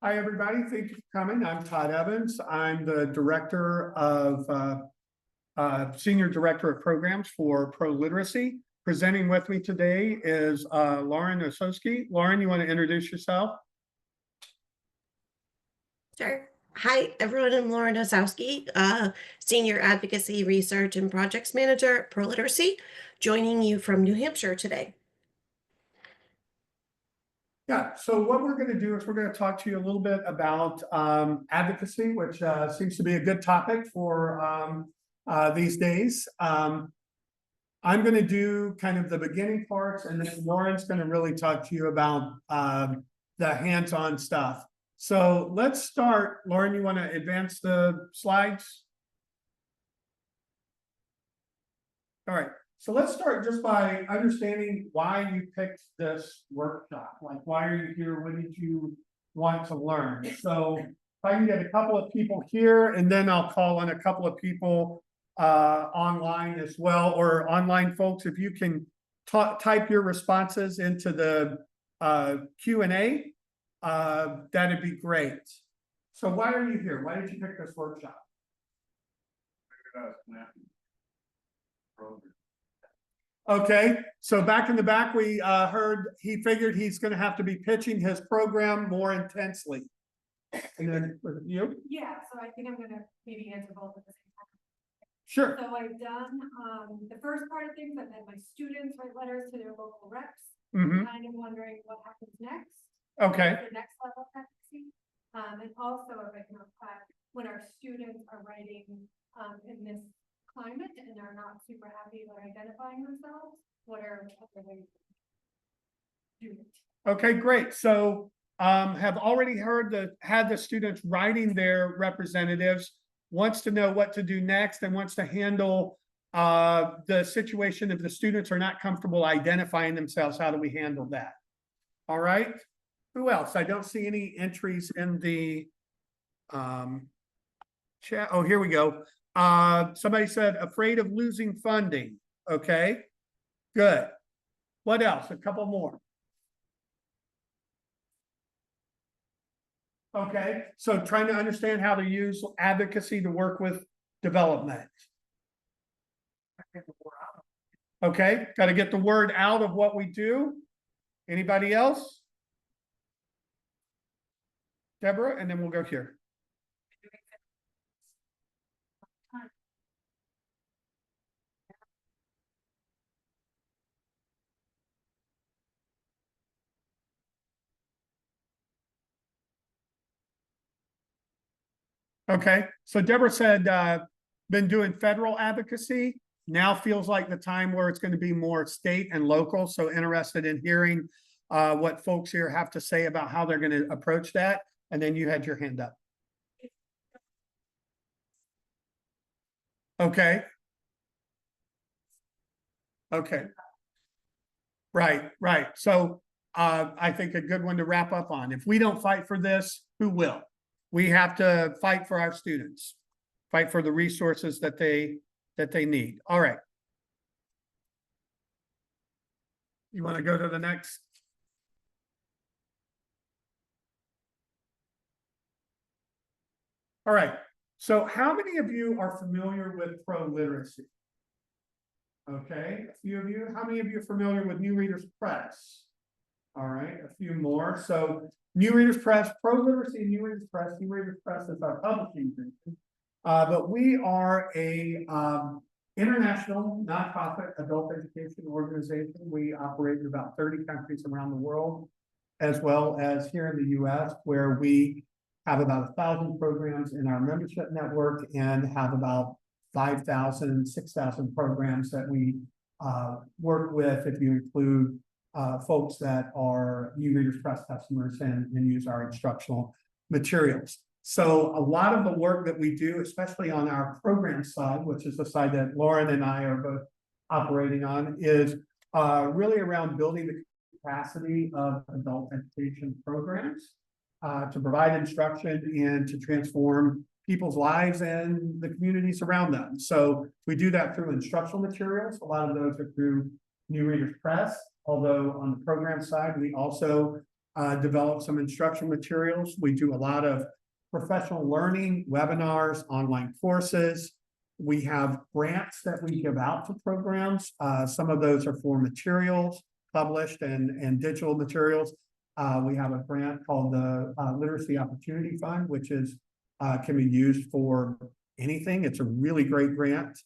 Hi, everybody. Thank you for coming. I'm Todd Evans. I'm the director of Senior Director of Programs for ProLiteracy. Presenting with me today is Lauren Osowski. Lauren, you want to introduce yourself? Sure. Hi, everyone. I'm Lauren Osowski, Senior Advocacy Research and Projects Manager at ProLiteracy, joining you from New Hampshire today. Yeah, so what we're going to do is we're going to talk to you a little bit about advocacy, which seems to be a good topic for these days. I'm going to do kind of the beginning parts, and then Lauren's going to really talk to you about the hands-on stuff. So let's start. Lauren, you want to advance the slides? All right. So let's start just by understanding why you picked this workshop. Like, why are you here? What did you want to learn? So if I can get a couple of people here, and then I'll call on a couple of people online as well, or online folks, if you can type your responses into the Q&A, that'd be great. So why are you here? Why did you pick this workshop? Okay, so back in the back, we heard he figured he's going to have to be pitching his program more intensely. And then with you? Yeah, so I think I'm going to maybe answer both at the same time. Sure. So I've done the first part of things. I've had my students write letters to their local reps. Mm-hmm. Kind of wondering what happens next. Okay. The next level of advocacy. And also if I can apply when our students are writing in this climate and are not super happy about identifying themselves, what are other ways to do it? Okay, great. So have already had the students writing their representatives, wants to know what to do next, and wants to handle the situation if the students are not comfortable identifying themselves. How do we handle that? All right. Who else? I don't see any entries in the chat. Oh, here we go. Somebody said afraid of losing funding. Okay, good. What else? A couple more. Okay, so trying to understand how to use advocacy to work with development. Okay, got to get the word out of what we do. Anybody else? Deborah, and then we'll go here. Okay, so Deborah said, been doing federal advocacy, now feels like the time where it's going to be more state and local. So interested in hearing what folks here have to say about how they're going to approach that. And then you had your hand up. Okay. Okay. Right. So I think a good one to wrap up on. If we don't fight for this, who will? We have to fight for our students, fight for the resources that they need. All right. You want to go to the next? All right. So how many of you are familiar with ProLiteracy? Okay, a few of you. How many of you are familiar with New Readers Press? All right, a few more. So New Readers Press, ProLiteracy, New Readers Press. New Readers Press is our publishing group. But we are a international nonprofit adult education organization. We operate in about 30 countries around the world, as well as here in the U.S., where we have about 1,000 programs in our membership network and have about 5,000, 6,000 programs that we work with, if you include folks that are New Readers Press customers and use our instructional materials. So a lot of the work that we do, especially on our program side, which is the side that Lauren and I are both operating on, is really around building the capacity of adult education programs to provide instruction and to transform people's lives and the communities around them. So we do that through instructional materials. A lot of those are through New Readers Press, although on the program side, we also develop some instruction materials. We do a lot of professional learning, webinars, online courses. We have grants that we give out to programs. Some of those are for materials, published and digital materials. We have a grant called the Literacy Opportunity Fund, which is can be used for anything. It's a really great grant.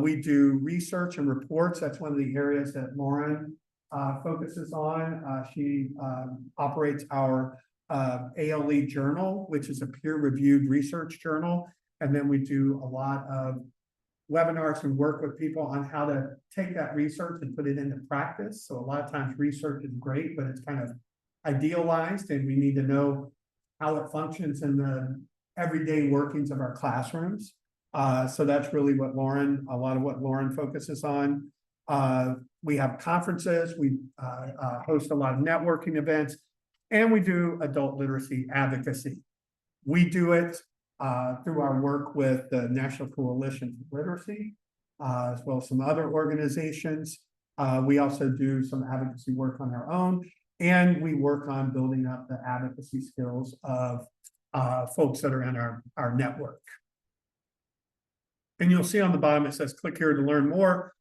We do research and reports. That's one of the areas that Lauren focuses on. She operates our ALE journal, which is a peer-reviewed research journal. And then we do a lot of webinars and work with people on how to take that research and put it into practice. So a lot of times research is great, but it's kind of idealized, and we need to know how it functions in the everyday workings of our classrooms. So that's really what a lot of what Lauren focuses on. We have conferences, we host a lot of networking events, and we do adult literacy advocacy. We do it through our work with the National Coalition for Literacy, as well as some other organizations. We also do some advocacy work on our own, and we work on building up the advocacy skills of folks that are in our network. And you'll see on the bottom, it says, click here to learn more.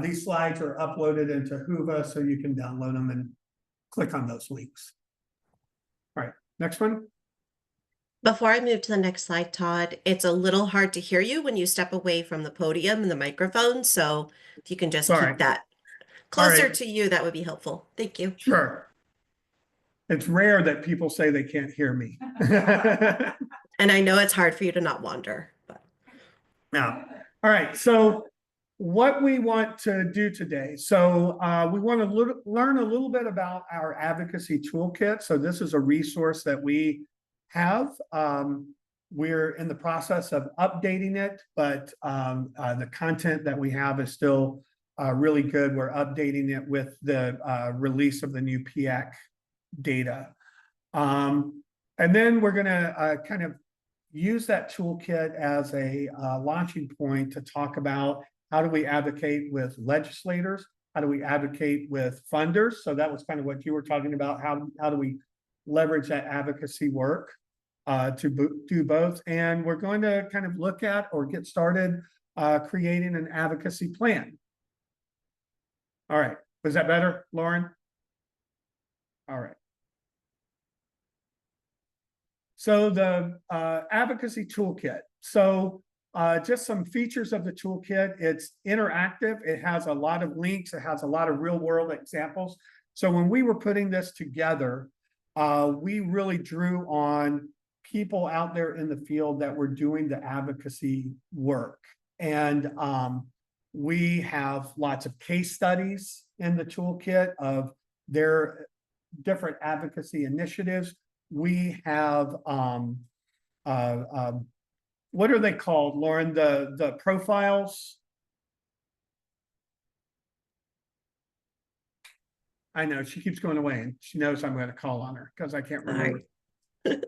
These slides are uploaded into Whova, so you can download them and click on those links. All right, next one. Before I move to the next slide, Todd, it's a little hard to hear you when you step away from the podium and the microphone. So if you can just keep that closer to you, that would be helpful. Thank you. Sure. It's rare that people say they can't hear me. And I know it's hard for you to not wander. But. Now, all right. So what we want to do today. So we want to learn a little bit about our advocacy toolkit. So this is a resource that we have. We're in the process of updating it, but the content that we have is still really good. We're updating it with the release of the new PIAC data. And then we're going to kind of use that toolkit as a launching point to talk about how do we advocate with legislators? How do we advocate with funders? So that was kind of what you were talking about. How do we leverage that advocacy work to do both? And we're going to kind of look at or get started creating an advocacy plan. All right. Was that better, Lauren? All right. So the advocacy toolkit. So just some features of the toolkit. It's interactive. It has a lot of links. It has a lot of real world examples. So when we were putting this together, we really drew on people out there in the field that were doing the advocacy work. And we have lots of case studies in the toolkit of their different advocacy initiatives. We have, what are they called, Lauren? The profiles? I know she keeps going away and she knows I'm going to call on her because I can't remember. Right.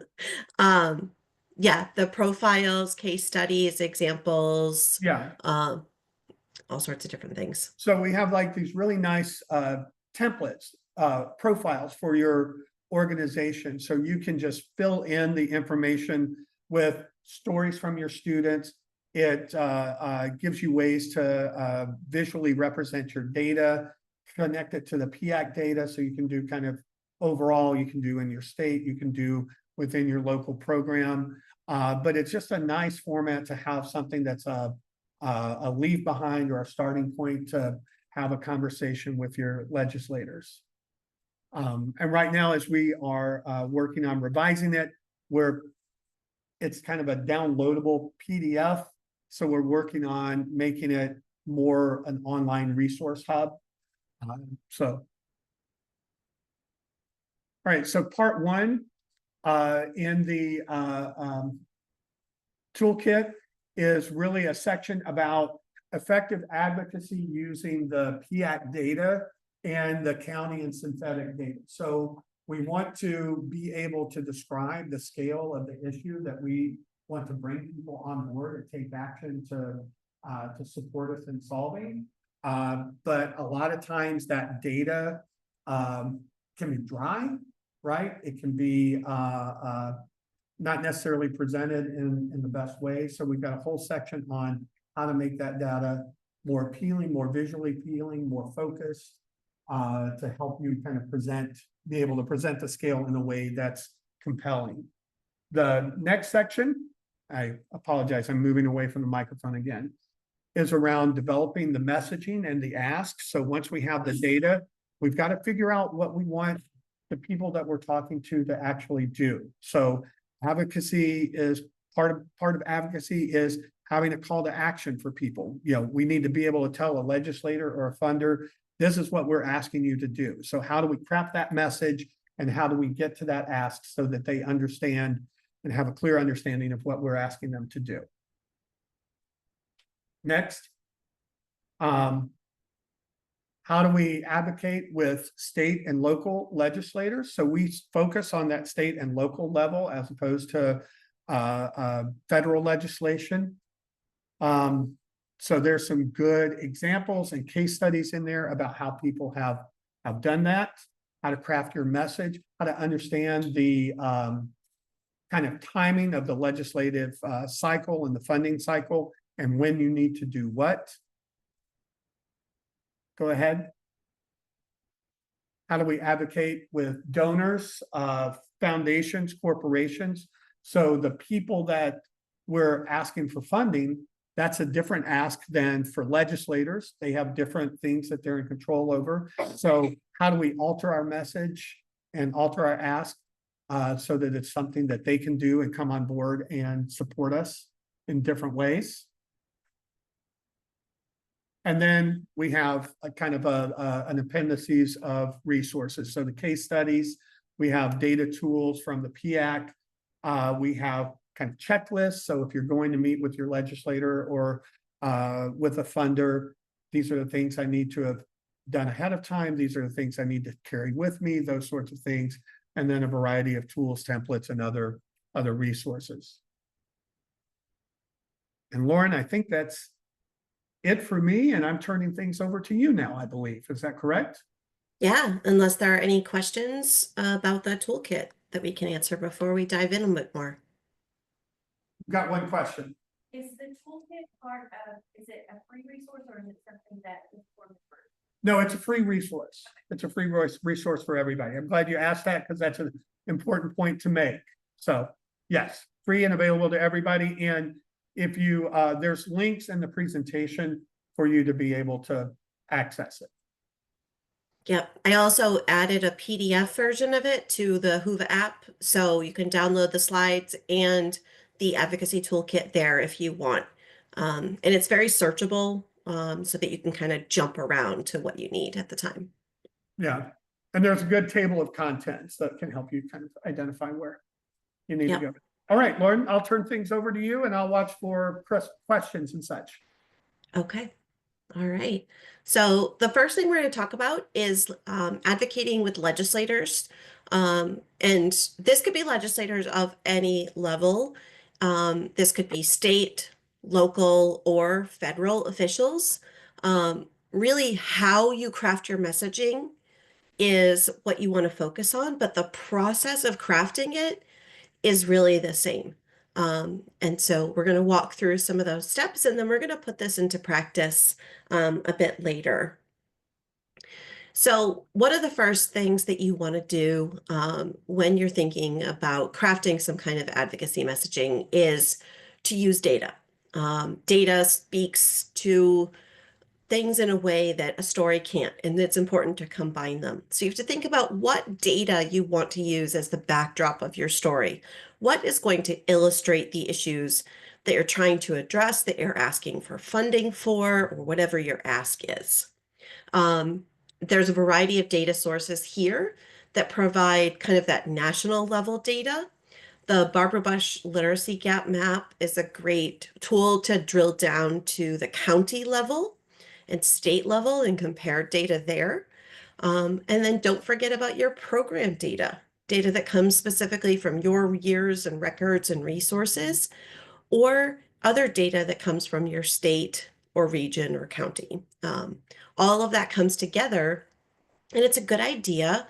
Yeah, the profiles, case studies, examples. Yeah. All sorts of different things. So we have like these really nice templates, profiles for your organization. So you can just fill in the information with stories from your students. It gives you ways to visually represent your data, connect it to the PIAC data. So you can do kind of overall, you can do in your state, you can do within your local program. But it's just a nice format to have something that's a leave behind or a starting point to have a conversation with your legislators. And right now, as we are working on revising it, it's kind of a downloadable PDF. So we're working on making it more an online resource hub. All right, so part one in the toolkit is really a section about effective advocacy using the PIAC data and the county and synthetic data. So we want to be able to describe the scale of the issue that we want to bring people on board and take action to support us in solving. But a lot of times that data can be dry right? It can be not necessarily presented in the best way. So we've got a whole section on how to make that data more appealing, more visually appealing, more focused, to help you kind of be able to present the scale in a way that's compelling. The next section, I apologize, I'm moving away from the microphone again, is around developing the messaging and the ask. So once we have the data, we've got to figure out what we want the people that we're talking to actually do. So advocacy is part of advocacy is having a call to action for people. You know, we need to be able to tell a legislator or a funder, this is what we're asking you to do. So how do we craft that message and how do we get to that ask so that they understand and have a clear understanding of what we're asking them to do? Next, how do we advocate with state and local legislators? So we focus on that state and local level as opposed to federal legislation. So there's some good examples and case studies in there about how people have done that, how to craft your message, how to understand the kind of timing of the legislative cycle and the funding cycle, and when you need to do what. Go ahead. How do we advocate with donors, foundations, corporations? So the people that we're asking for funding, that's a different ask than for legislators. They have different things that they're in control over. So how do we alter our message and alter our ask so that it's something that they can do and come on board and support us in different ways? And then we have a kind of an appendices of resources. So the case studies, we have data tools from the PIAC. We have kind of checklists. So if you're going to meet with your legislator or with a funder, these are the things I need to have done ahead of time. These are the things I need to carry with me, those sorts of things. And then a variety of tools, templates, and other resources. And Lauren, I think that's it for me, and I'm turning things over to you now, I believe. Is that correct? Yeah, unless there are any questions about the toolkit that we can answer before we dive in a bit more. Got one question. Is the toolkit part of, is it a free resource or is it something that is for the first? No, it's a free resource. It's a free resource for everybody. I'm glad you asked that because that's an important point to make. So yes, free and available to everybody. And if you, there's links in the presentation for you to be able to access it. Yep. I also added a PDF version of it to the Whova app, so you can download the slides and the advocacy toolkit there if you want. And it's very searchable, so that you can kind of jump around to what you need at the time. Yeah. And there's a good table of contents that can help you kind of identify where you need to go. All right, Lauren, I'll turn things over to you and I'll watch for questions and such. Okay. All right. So the first thing we're going to talk about is advocating with legislators. And this could be legislators of any level. This could be state, local, or federal officials. Really, how you craft your messaging is what you want to focus on, but the process of crafting it is really the same. And so we're going to walk through some of those steps, and then we're going to put this into practice a bit later. So one of the first things that you want to do when you're thinking about crafting some kind of advocacy messaging is to use data. Data speaks to things in a way that a story can't, and it's important to combine them. So you have to think about what data you want to use as the backdrop of your story. What is going to illustrate the issues that you're trying to address, that you're asking for funding for, or whatever your ask is. There's a variety of data sources here that provide kind of that national level data. The Barbara Bush Literacy Gap Map is a great tool to drill down to the county level and state level and compare data there. And then don't forget about your program data that comes specifically from your years and records and resources, or other data that comes from your state or region or county. All of that comes together, and it's a good idea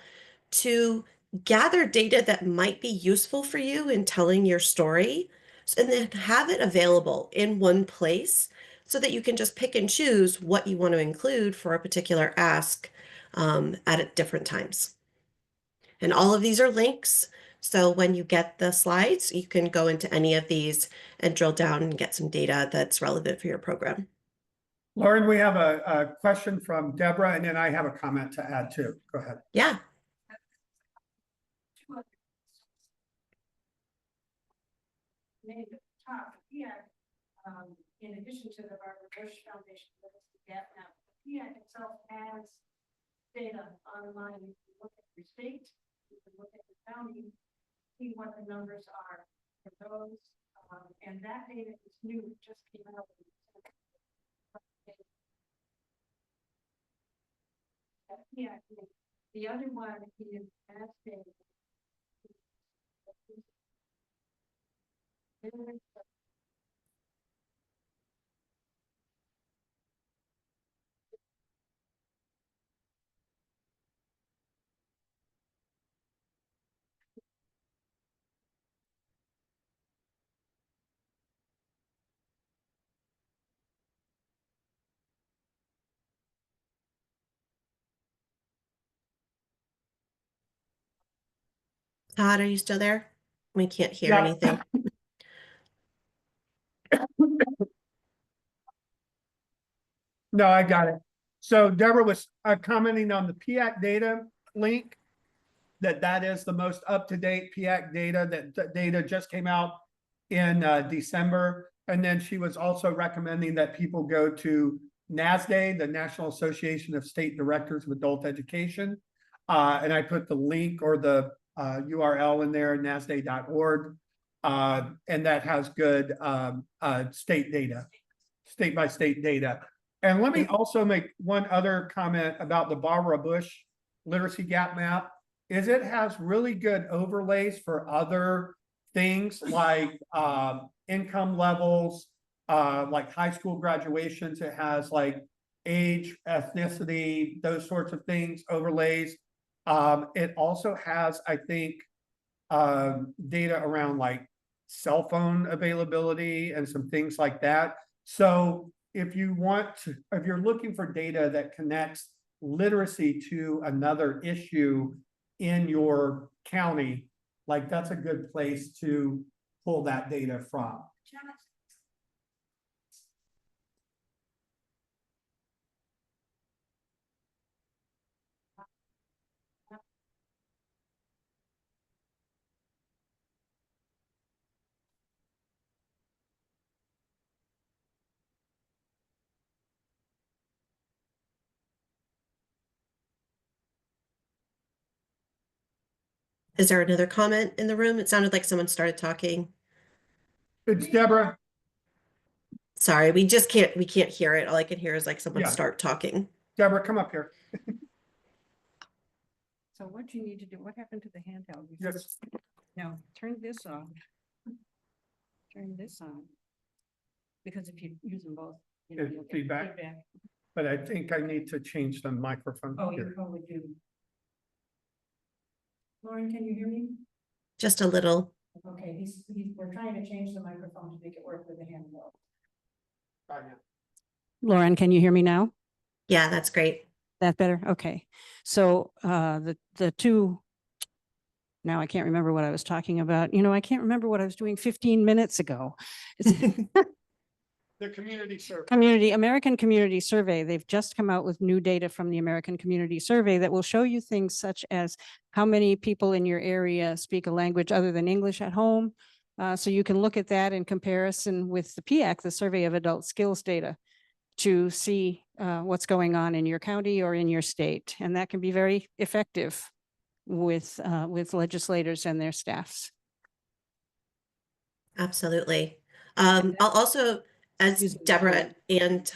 to gather data that might be useful for you in telling your story, and then have it available in one place so that you can just pick and choose what you want to include for a particular ask at different times. And all of these are links. So when you get the slides, you can go into any of these and drill down and get some data that's relevant for your program. Lauren, we have a question from Deborah, and then I have a comment to add too. Go ahead. Yeah. Maybe the top here, in addition to the Barbara Bush Foundation, now, the PIAC itself has data online. You can look at your state, you can look at your county, see what the numbers are for those, and that data is new, it just came out. Yeah, the other one is as data. Todd, are you still there? We can't hear Yeah. anything. No, I got it. So Deborah was commenting on the PIAC data link, that is the most up-to-date PIAC data, that data just came out in December. And then she was also recommending that people go to NASDA, the National Association of State Directors of Adult Education. And I put the link or the URL in there, nasda.org. And that has good state data, state-by-state data. And let me also make one other comment about the Barbara Bush literacy gap map, is it has really good overlays for other things like income levels, like high school graduations. It has like age, ethnicity, those sorts of things, overlays. It also has, I think, data around like cell phone availability and some things like that. So if you want to, if you're looking for data that connects literacy to another issue in your county, like that's a good place to pull that data from. Is there another comment in the room? It sounded like someone started talking. It's Deborah. Sorry, we can't hear it. All I can hear is like someone start talking. Deborah, come up here. So what you need to do, what happened to the handheld? Yes. Now, turn this off. Turn this on. Because if you use them both, you know, It's you'll get feedback. But I think I need to change the microphone Oh, you here. probably do. Lauren, can you hear me? Just a little. Okay, we're trying to change the microphone to make it work with the handheld. Lauren, can you hear me now? Yeah, that's great. That better? Okay. So the two, now I can't remember what I was talking about. You know, I can't remember what I was doing 15 minutes ago. The community survey. American Community Survey. They've just come out with new data from the American Community Survey that will show you things such as how many people in your area speak a language other than English at home. So you can look at that in comparison with the PIAC, the Survey of Adult Skills Data, to see what's going on in your county or in your state. And that can be very effective with legislators and their staffs. Absolutely. I'll also, as Deborah, and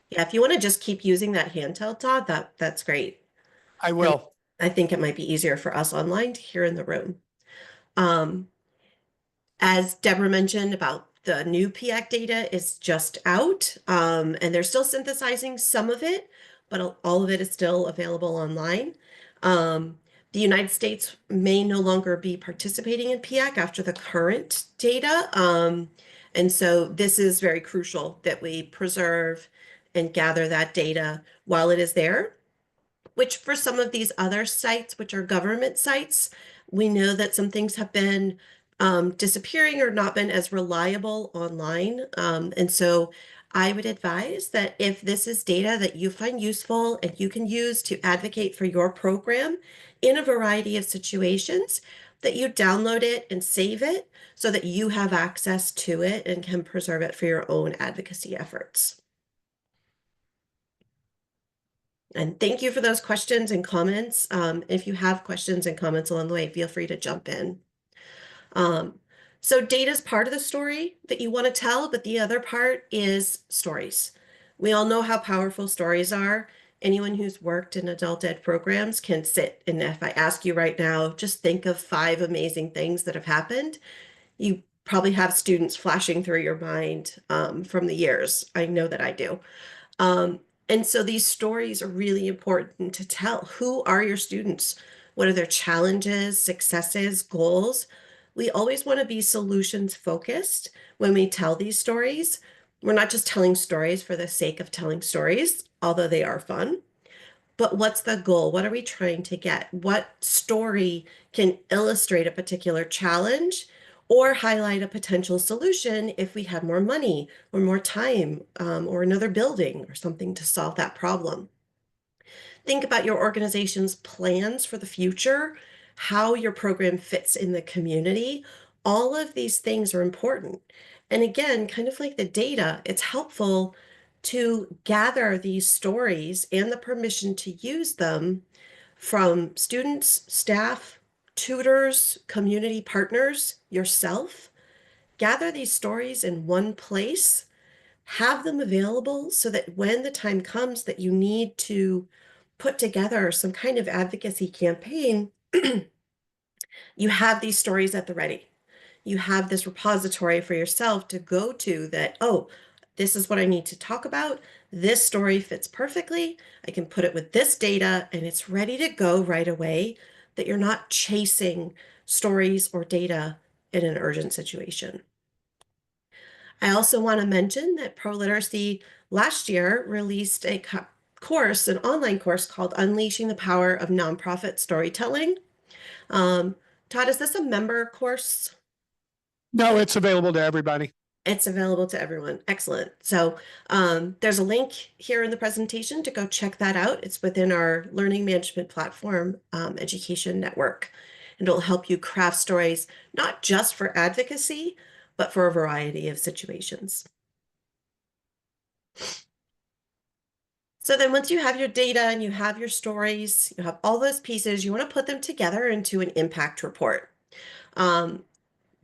yeah, if you want to just keep using that handheld, Todd, that's great. I will. I think it might be easier for us online to hear in the room. As Deborah mentioned about the new PIAC data is just out, and they're still synthesizing some of it, but all of it is still available online. The United States may no longer be participating in PIAC after the current data. And so this is very crucial that we preserve and gather that data while it is there, which for some of these other sites, which are government sites, we know that some things have been disappearing or not been as reliable online. And so I would advise that if this is data that you find useful and you can use to advocate for your program in a variety of situations, that you download it and save it so that you have access to it and can preserve it for your own advocacy efforts. And thank you for those questions and comments. If you have questions and comments along the way, feel free to jump in. So data is part of the story that you want to tell, but the other part is stories. We all know how powerful stories are. Anyone who's worked in adult ed programs can sit, and if I ask you right now, just think of 5 amazing things that have happened. You probably have students flashing through your mind from the years. I know that I do. And so these stories are really important to tell. Who are your students? What are their challenges, successes, goals? We always want to be solutions focused when we tell these stories. We're not just telling stories for the sake of telling stories, although they are fun. But what's the goal? What are we trying to get? What story can illustrate a particular challenge or highlight a potential solution if we had more money or more time or another building or something to solve that problem? Think about your organization's plans for the future, how your program fits in the community. All of these things are important. And again, kind of like the data, it's helpful to gather these stories and the permission to use them from students, staff, tutors, community partners, yourself. Gather these stories in one place, have them available so that when the time comes that you need to put together some kind of advocacy campaign, you have these stories at the ready. You have this repository for yourself to go to that, oh, this is what I need to talk about. This story fits perfectly. I can put it with this data and it's ready to go right away, that you're not chasing stories or data in an urgent situation. I also want to mention that ProLiteracy last year released a course, an online course called Unleashing the Power of Nonprofit Storytelling. Todd, is this a member course? No, it's available to everybody. It's available to everyone. Excellent. So there's a link here in the presentation to go check that out. It's within our learning management platform education network. And it'll help you craft stories, not just for advocacy, but for a variety of situations. So then once you have your data and you have your stories, you have all those pieces, you want to put them together into an impact report.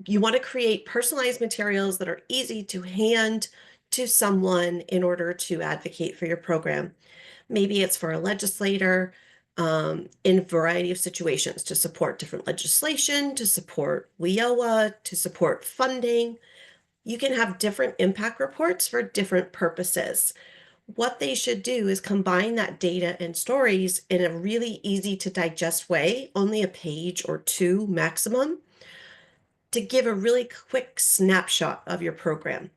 You want to create personalized materials that are easy to hand to someone in order to advocate for your program. Maybe it's for a legislator in a variety of situations to support different legislation, to support WIOA, to support funding. You can have different impact reports for different purposes. What they should do is combine that data and stories in a really easy to digest way, only a page or 2 maximum, to give a really quick snapshot of your program.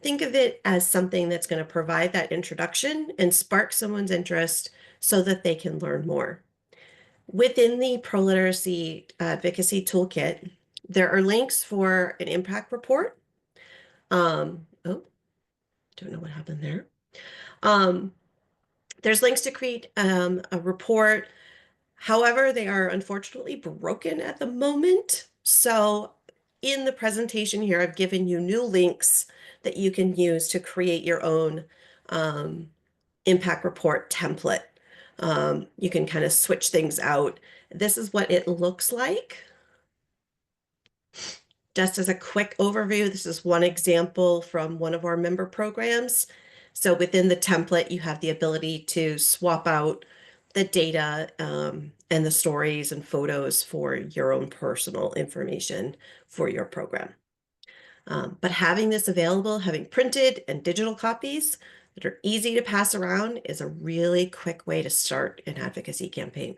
Think of it as something that's going to provide that introduction and spark someone's interest so that they can learn more. Within the ProLiteracy Advocacy Toolkit, there are links for an impact report. Oh, don't know what happened there. There's links to create a report. However, they are unfortunately broken at the moment. So in the presentation here, I've given you new links that you can use to create your own impact report template. You can kind of switch things out. This is what it looks like. Just as a quick overview, this is one example from one of our member programs. So within the template, you have the ability to swap out the data and the stories and photos for your own personal information for your program. But having this available, having printed and digital copies that are easy to pass around is a really quick way to start an advocacy campaign.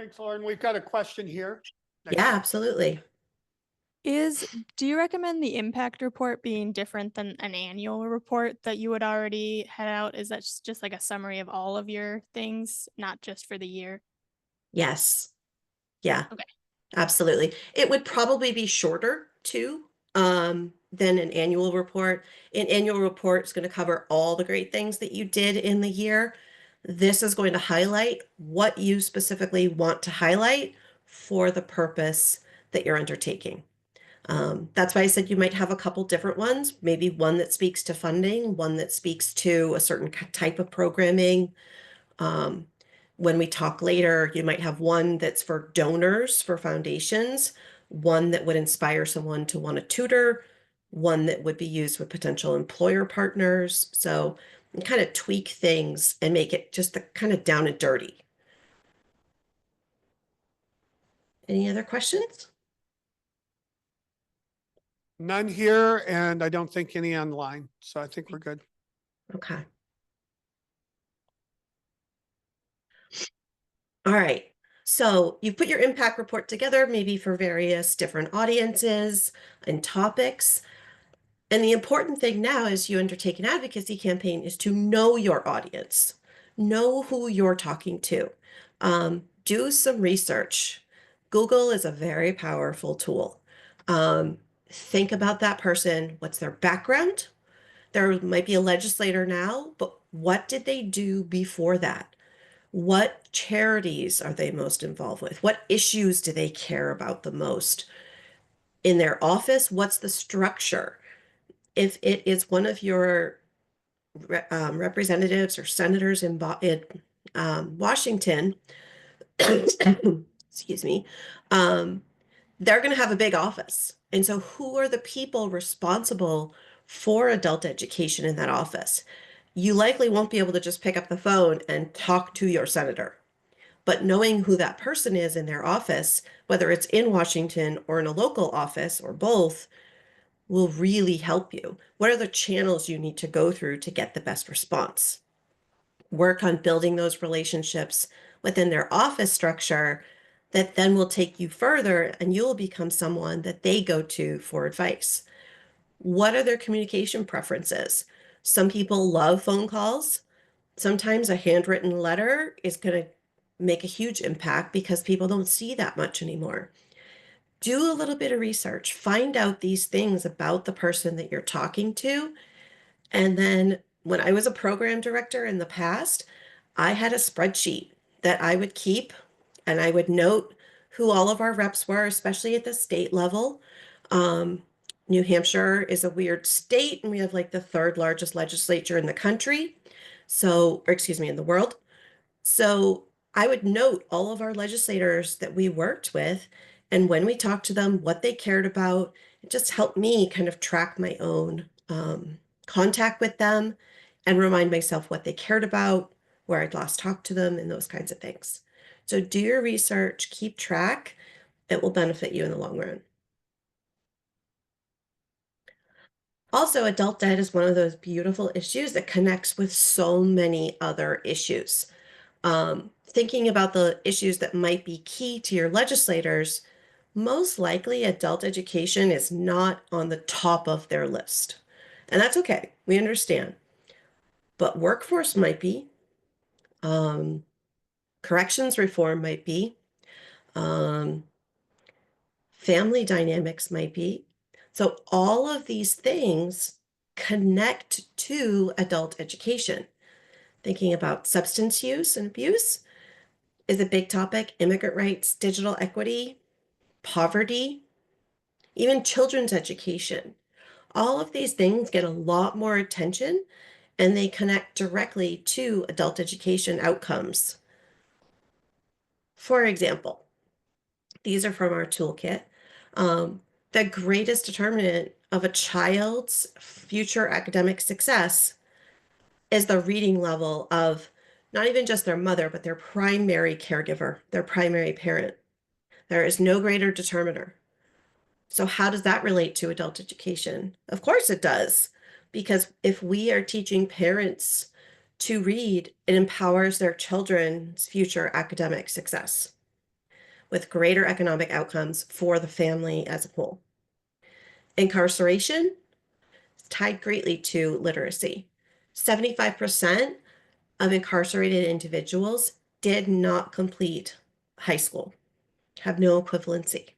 Thanks, Lauren. We've got a question here. Yeah, absolutely. Do you recommend the impact report being different than an annual report that you would already head out? Is that just like a summary of all of your things, not just for the year? Yes. Yeah. Okay. Absolutely. It would probably be shorter too, than an annual report. An annual report is going to cover all the great things that you did in the year. This is going to highlight what you specifically want to highlight for the purpose that you're undertaking. That's why I said you might have a couple different ones, maybe one that speaks to funding, one that speaks to a certain type of programming. Um, when we talk later, you might have one that's for donors, for foundations, one that would inspire someone to want to tutor, one that would be used with potential employer partners. So kind of tweak things and make it just the kind of down and dirty. Any other questions? None here, and I don't think any online. So I think we're good. Okay. All right. So you put your impact report together, maybe for various different audiences and topics. And the important thing now as you undertake an advocacy campaign is to know your audience, know who you're talking to. Do some research. Google is a very powerful tool. Think about that person. What's their background? There might be a legislator now, but what did they do before that? What charities are they most involved with? What issues do they care about the most? In their office, what's the structure? If it is one of your representatives or senators in Washington, excuse me, they're going to have a big office. And so who are the people responsible for adult education in that office? You likely won't be able to just pick up the phone and talk to your senator. But knowing who that person is in their office, whether it's in Washington or in a local office or both, will really help you. What are the channels you need to go through to get the best response? Work on building those relationships within their office structure that then will take you further and you'll become someone that they go to for advice. What are their communication preferences? Some people love phone calls. Sometimes a handwritten letter is going to make a huge impact because people don't see that much anymore. Do a little bit of research, find out these things about the person that you're talking to. And then when I was a program director in the past, I had a spreadsheet that I would keep and I would note who all of our reps were, especially at the state level. New Hampshire is a weird state, and we have like the third largest legislature in the country. So, or excuse me, in the world. So I would note all of our legislators that we worked with, and when we talked to them, what they cared about. It just helped me kind of track my own contact with them and remind myself what they cared about, where I'd last talked to them, and those kinds of things. So do your research, keep track. It will benefit you in the long run. Also, adult ed is one of those beautiful issues that connects with so many other issues. Thinking about the issues that might be key to your legislators, most likely adult education is not on the top of their list. And that's okay. We understand. But workforce might be. Corrections reform might be. Family dynamics might be. So all of these things connect to adult education. Thinking about substance use and abuse is a big topic. Immigrant rights, digital equity, poverty, even children's education. All of these things get a lot more attention and they connect directly to adult education outcomes. For example, these are from our toolkit. The greatest determinant of a child's future academic success is the reading level of not even just their mother, but their primary caregiver, their primary parent. There is no greater determiner. So how does that relate to adult education? Of course it does, because if we are teaching parents to read, it empowers their children's future academic success. with greater economic outcomes for the family as a whole. Incarceration is tied greatly to literacy. 75% of incarcerated individuals did not complete high school, have no equivalency.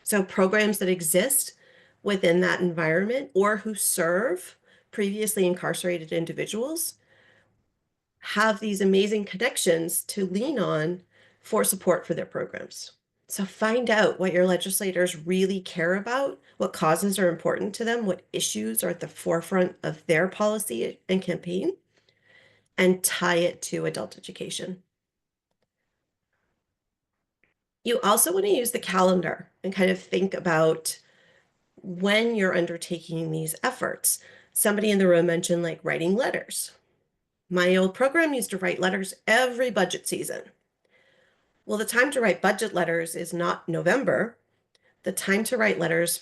So programs that exist within that environment or who serve previously incarcerated individuals have these amazing connections to lean on for support for their programs. So find out what your legislators really care about, what causes are important to them, what issues are at the forefront of their policy and campaign, and tie it to adult education. You also want to use the calendar and kind of think about when you're undertaking these efforts. Somebody in the room mentioned like writing letters. My old program used to write letters every budget season. Well, the time to write budget letters is not November. The time to write letters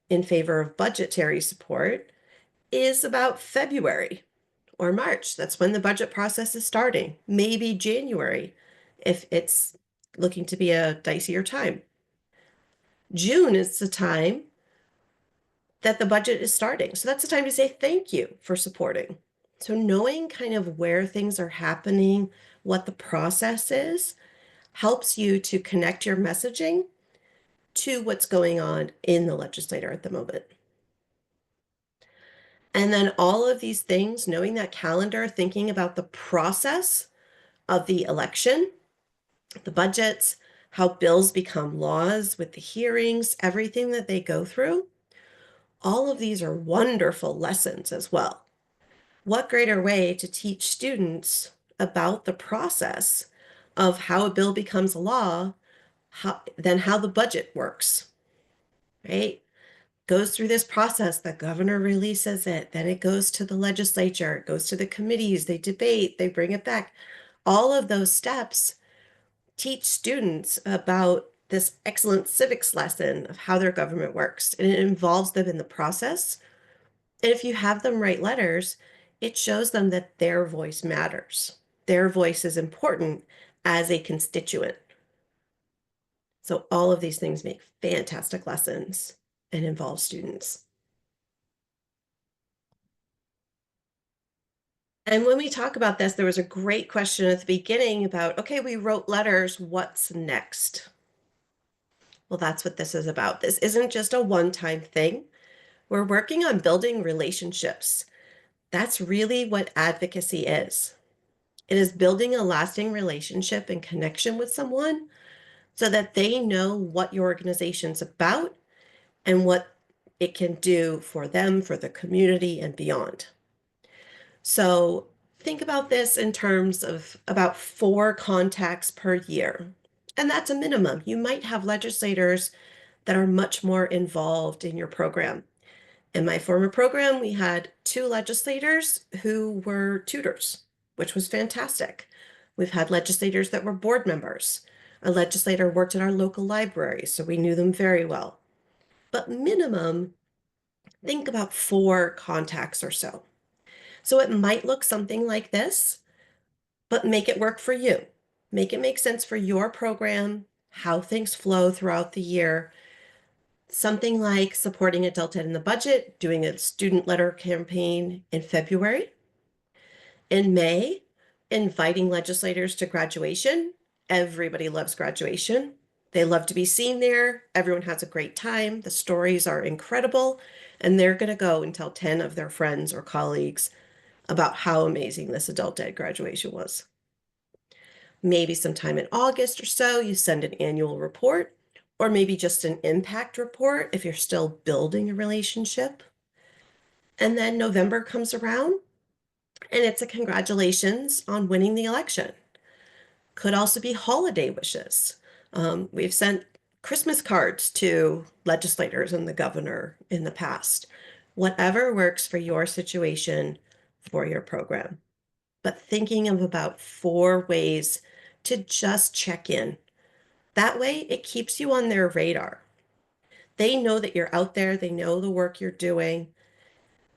in favor of budgetary support is about February or March. That's when the budget process is starting, maybe January, if it's looking to be a dicier time. June is the time that the budget is starting. So that's the time to say thank you for supporting. So knowing kind of where things are happening, what the process is, helps you to connect your messaging to what's going on in the legislature at the moment. And then all of these things, knowing that calendar, thinking about the process of the election, the budgets, how bills become laws with the hearings, everything that they go through, all of these are wonderful lessons as well. What greater way to teach students about the process of how a bill becomes a law than how the budget works, right? Goes through this process, the governor releases it, then it goes to the legislature, it goes to the committees, they debate, they bring it back. All of those steps teach students about this excellent civics lesson of how their government works, and it involves them in the process. And if you have them write letters, it shows them that their voice matters. Their voice is important as a constituent. So all of these things make fantastic lessons and involve students. And when we talk about this, there was a great question at the beginning about, okay, we wrote letters, what's next? Well, that's what this is about. This isn't just a one-time thing. We're working on building relationships. That's really what advocacy is. It is building a lasting relationship and connection with someone so that they know what your organization's about and what it can do for them, for the community, and beyond. So think about this in terms of about 4 contacts per year. And that's a minimum. You might have legislators that are much more involved in your program. In my former program, we had 2 legislators who were tutors, which was fantastic. We've had legislators that were board members. A legislator worked at our local library, so we knew them very well. But minimum, think about 4 contacts or so. So it might look something like this, but make it work for you. Make it make sense for your program, how things flow throughout the year. Something like supporting adult ed in the budget, doing a student letter campaign in February. In May, inviting legislators to graduation. Everybody loves graduation. They love to be seen there. Everyone has a great time. The stories are incredible. And they're going to go and tell 10 of their friends or colleagues about how amazing this adult ed graduation was. Maybe sometime in August or so, you send an annual report, or maybe just an impact report if you're still building a relationship. And then November comes around, and it's a congratulations on winning the election. Could also be holiday wishes. We've sent Christmas cards to legislators and the governor in the past. Whatever works for your situation, for your program. But thinking of about 4 ways to just check in. That way, it keeps you on their radar. They know that you're out there, they know the work you're doing.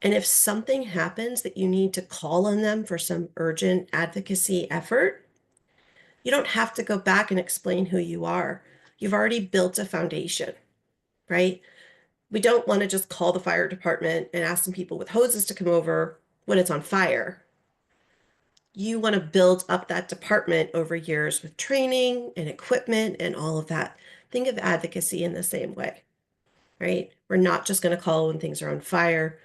And if something happens that you need to call on them for some urgent advocacy effort, you don't have to go back and explain who you are. you've already built a foundation, right? We don't want to just call the fire department and ask some people with hoses to come over when it's on fire. You want to build up that department over years with training and equipment and all of that. Think of advocacy in the same way, right? We're not just going to call when things are on fire.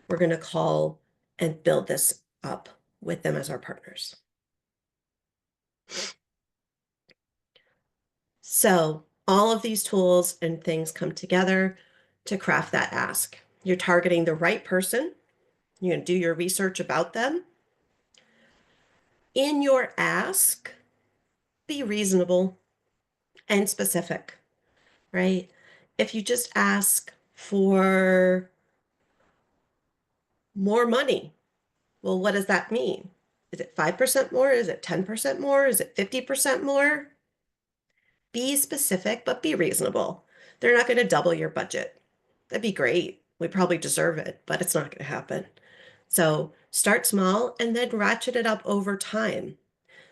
We're going to call and build this up with them as our partners. So all of these tools and things come together to craft that ask. You're targeting the right person. You're going to do your research about them. In your ask, be reasonable and specific, right? If you just ask for more money, well, what does that mean? Is it 5% more? Is it 10% more? Is it 50% more? Be specific, but be reasonable. They're not going to double your budget. That'd be great. We probably deserve it, but it's not going to happen. So start small and then ratchet it up over time.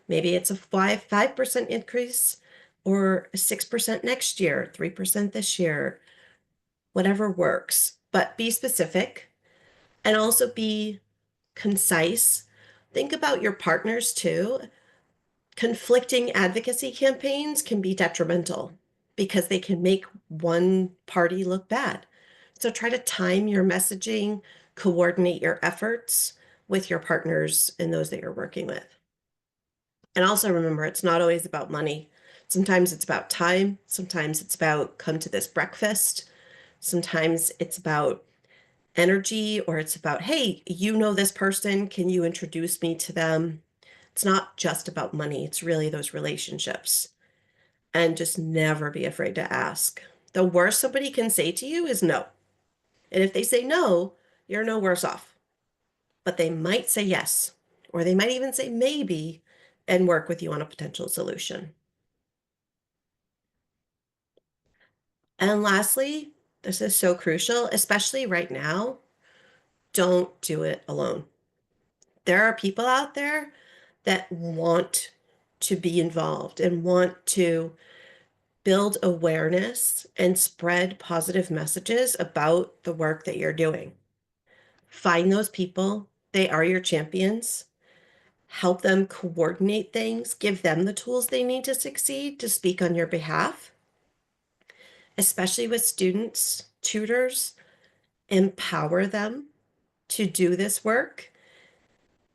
Maybe it's a 5% increase or a 6% next year, 3% this year, whatever works. But be specific and also be concise. Think about your partners too. Conflicting advocacy campaigns can be detrimental because they can make one party look bad. So try to time your messaging, coordinate your efforts with your partners and those that you're working with. And also remember, it's not always about money. Sometimes it's about time. Sometimes it's about come to this breakfast. Sometimes it's about energy, or it's about, hey, you know this person, can you introduce me to them? It's not just about money. It's really those relationships. And just never be afraid to ask. The worst somebody can say to you is no. And if they say no, you're no worse off. But they might say yes, or they might even say maybe and work with you on a potential solution. And lastly, this is so crucial, especially right now, don't do it alone. There are people out there that want to be involved and want to build awareness and spread positive messages about the work that you're doing. Find those people. They are your champions. Help them coordinate things. Give them the tools they need to succeed to speak on your behalf. Especially with students, tutors, empower them to do this work,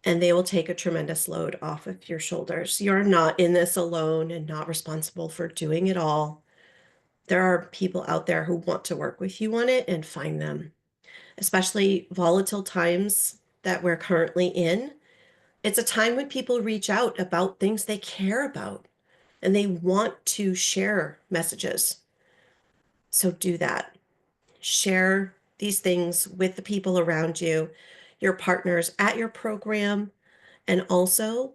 and they will take a tremendous load off of your shoulders. You're not in this alone and not responsible for doing it all. There are people out there who want to work with you on it, and find them. Especially volatile times that we're currently in. It's a time when people reach out about things they care about and they want to share messages. So do that. Share these things with the people around you, your partners at your program, and also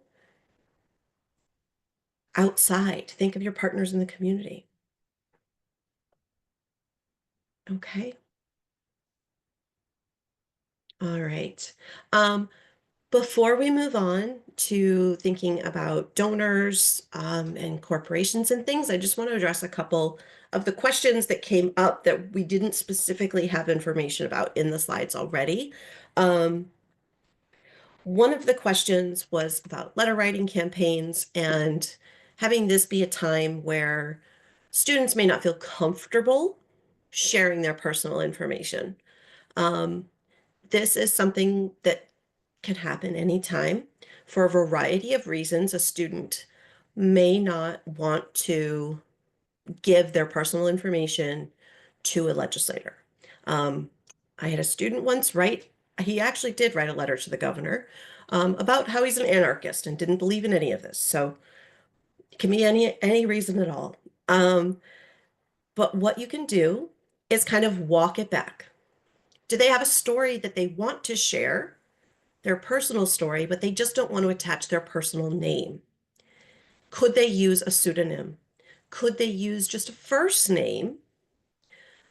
outside. Think of your partners in the community. Okay. All right. Before we move on to thinking about donors and corporations and things, I just want to address a couple of the questions that came up that we didn't specifically have information about in the slides already. One of the questions was about letter writing campaigns and having this be a time where students may not feel comfortable sharing their personal information. This is something that can happen anytime for a variety of reasons. A student may not want to give their personal information to a legislator. I had a student once he actually did write a letter to the governor about how he's an anarchist and didn't believe in any of this. So it can be any reason at all. But what you can do is kind of walk it back. Do they have a story that they want to share? Their personal story, but they just don't want to attach their personal name. Could they use a pseudonym? Could they use just a first name?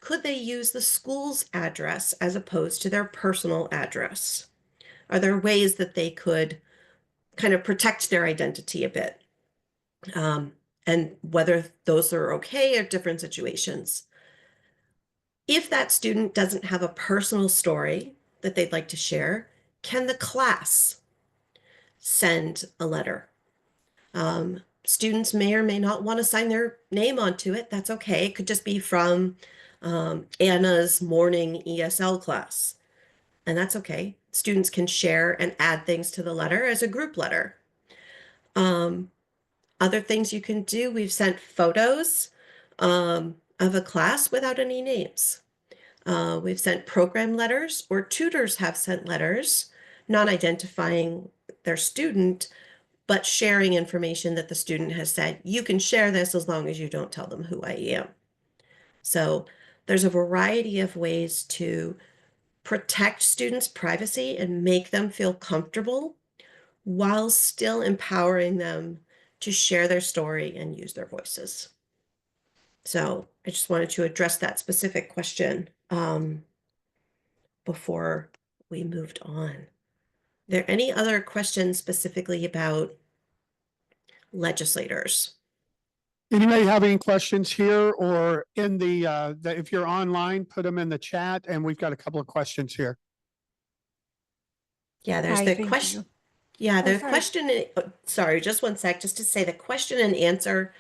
Could they use the school's address as opposed to their personal address? Are there ways that they could kind of protect their identity a bit? and whether those are okay or different situations. If that student doesn't have a personal story that they'd like to share, can the class send a letter? Students may or may not want to sign their name onto it. That's okay. It could just be from Anna's morning ESL class, and that's okay. Students can share and add things to the letter as a group letter. Other things you can do, we've sent photos of a class without any names. We've sent program letters, or tutors have sent letters, not identifying their student, but sharing information that the student has said, you can share this as long as you don't tell them who I am. So there's a variety of ways to protect students' privacy and make them feel comfortable while still empowering them to share their story and use their voices. So I just wanted to address that specific question before we moved on. Are there any other questions specifically about legislators? Anybody have any questions here or in if you're online, put them in the chat, and we've got a couple of questions here. Yeah, there's Hi, the thank question. you. Yeah, Oh, the sorry. question, sorry, just one sec, just to say the question and answer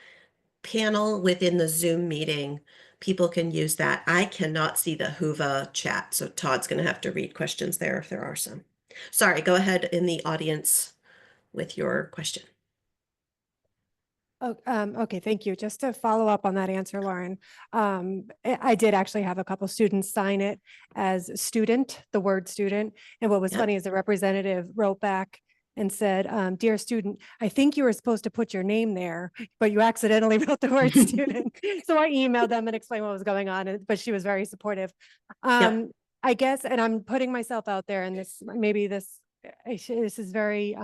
panel within the Zoom meeting, people can use that. I cannot see the Whova chat, so Todd's going to have to read questions there if there are some. Sorry, go ahead in the audience with your question. Oh, okay, thank you. Just to follow up on that answer, Lauren, I did actually have a couple students sign it as student, the word student. And what was Yep. funny is the representative wrote back and said, dear student, I think you were supposed to put your name there, but you accidentally wrote the word student. So I emailed them and explained what was going on, but she was very supportive. Yep. I guess, and I'm putting myself out there, and this, maybe this is very,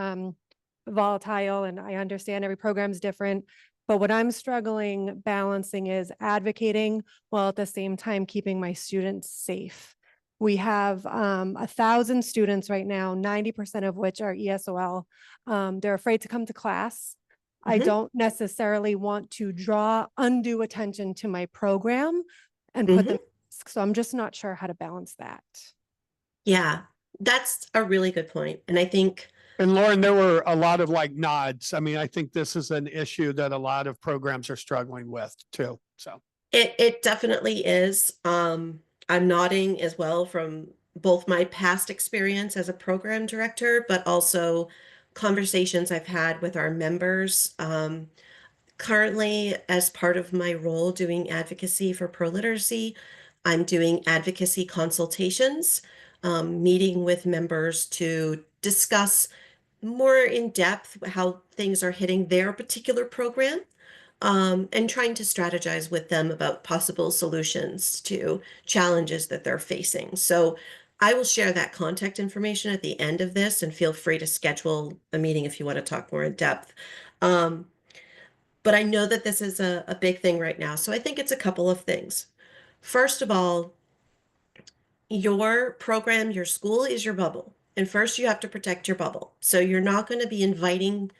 volatile, and I understand every program's different. But what I'm struggling balancing is advocating while at the same time keeping my students safe. We have 1,000 students right now, 90% of which are ESOL. They're afraid to come to class. I Mhm. don't necessarily want to draw undue attention to my program and put them at risk. So I'm just not sure how to balance that. Yeah, that's a really good point. And I think And Lauren, there were a lot of like nods. I mean, I think this is an issue that a lot of programs are struggling with too. So it definitely is. I'm nodding as well from both my past experience as a program director, but also conversations I've had with our members. Currently, as part of my role doing advocacy for ProLiteracy, I'm doing advocacy consultations, meeting with members to discuss more in depth how things are hitting their particular program, and trying to strategize with them about possible solutions to challenges that they're facing. So I will share that contact information at the end of this, and feel free to schedule a meeting if you want to talk more in depth. But I know that this is a big thing right now. So I think it's a couple of things. First of all, your program, your school is your bubble. And first, you have to protect your bubble. So you're not going to be inviting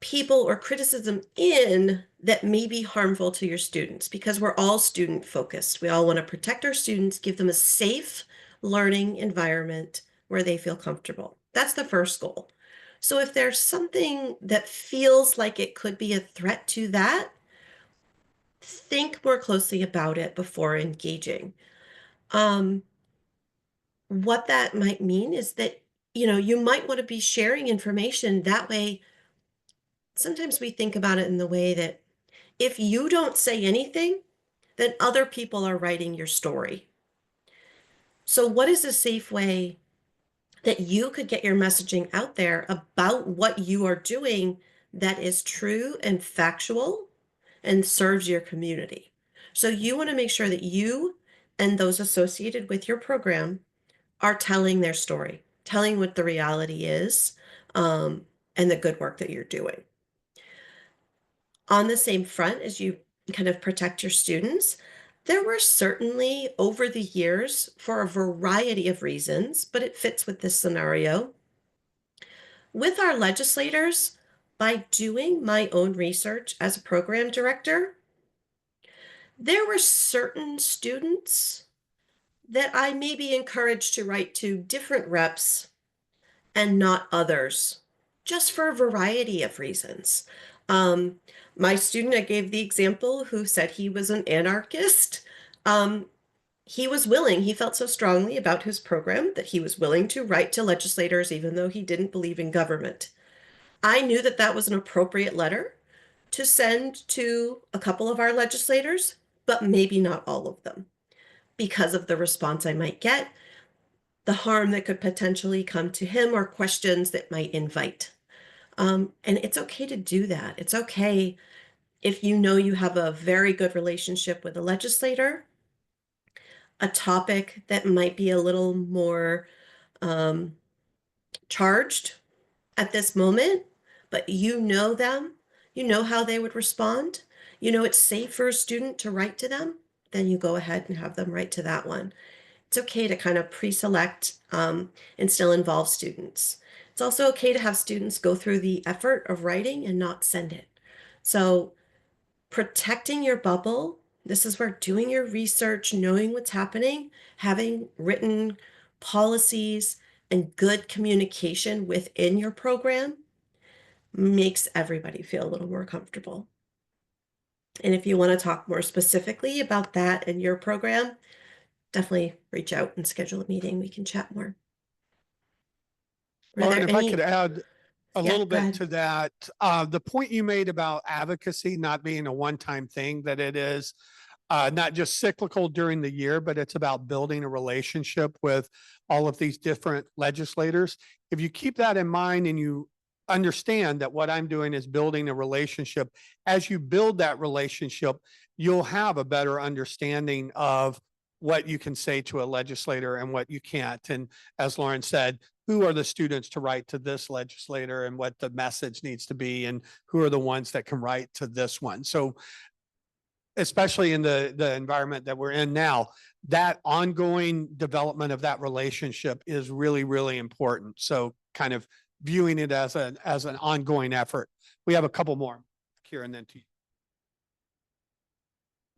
people or criticism in that may be harmful to your students, because we're all student focused. We all want to protect our students, give them a safe learning environment where they feel comfortable. That's the first goal. So if there's something that feels like it could be a threat to that, think more closely about it before engaging. What that might mean is that, you might want to be sharing information that way. Sometimes we think about it in the way that if you don't say anything, then other people are writing your story. So what is a safe way that you could get your messaging out there about what you are doing that is true and factual and serves your community? So you want to make sure that you and those associated with your program are telling their story, telling what the reality is, and the good work that you're doing. On the same front as you kind of protect your students, there were certainly over the years, for a variety of reasons, but it fits with this scenario, with our legislators, by doing my own research as a program director, there were certain students that I may be encouraged to write to different reps and not others, just for a variety of reasons. Um, my student I gave the example who said he was an anarchist, he was willing, he felt so strongly about his program that he was willing to write to legislators even though he didn't believe in government. I knew that that was an appropriate letter to send to a couple of our legislators, but maybe not all of them, because of the response I might get, the harm that could potentially come to him, or questions that might invite. And it's okay to do that. It's okay if you know you have a very good relationship with a legislator, a topic that might be a little more charged at this moment, but you know them, you know how they would respond, you know it's safe for a student to write to them, then you go ahead and have them write to that one. It's okay to kind of pre-select and still involve students. It's also okay to have students go through the effort of writing and not send it. So protecting your bubble, this is where doing your research, knowing what's happening, having written policies and good communication within your program makes everybody feel a little more comfortable. And if you want to talk more specifically about that in your program, definitely reach out and schedule a meeting. We can chat more. Lauren, if I could add a Yeah, little go bit ahead. to that, the point you made about advocacy not being a one-time thing, that it is not just cyclical during the year, but it's about building a relationship with all of these different legislators. If you keep that in mind and you understand that what I'm doing is building a relationship, as you build that relationship, you'll have a better understanding of what you can say to a legislator and what you can't. And as Lauren said, who are the students to write to this legislator and what the message needs to be, and who are the ones that can write to this one. So especially in the environment that we're in now, that ongoing development of that relationship is really, really important. So kind of viewing it as an ongoing effort. We have a couple more, Kieran, then to you.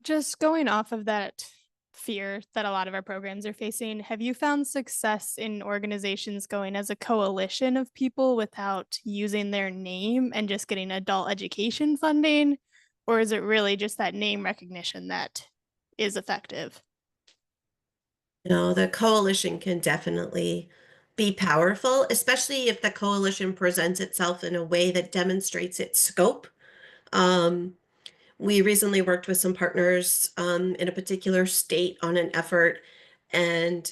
Just going off of that fear that a lot of our programs are facing, have you found success in organizations going as a coalition of people without using their name and just getting adult education funding? Or is it really just that name recognition that is effective? No, the coalition can definitely be powerful, especially if the coalition presents itself in a way that demonstrates its scope. We recently worked with some partners in a particular state on an effort, and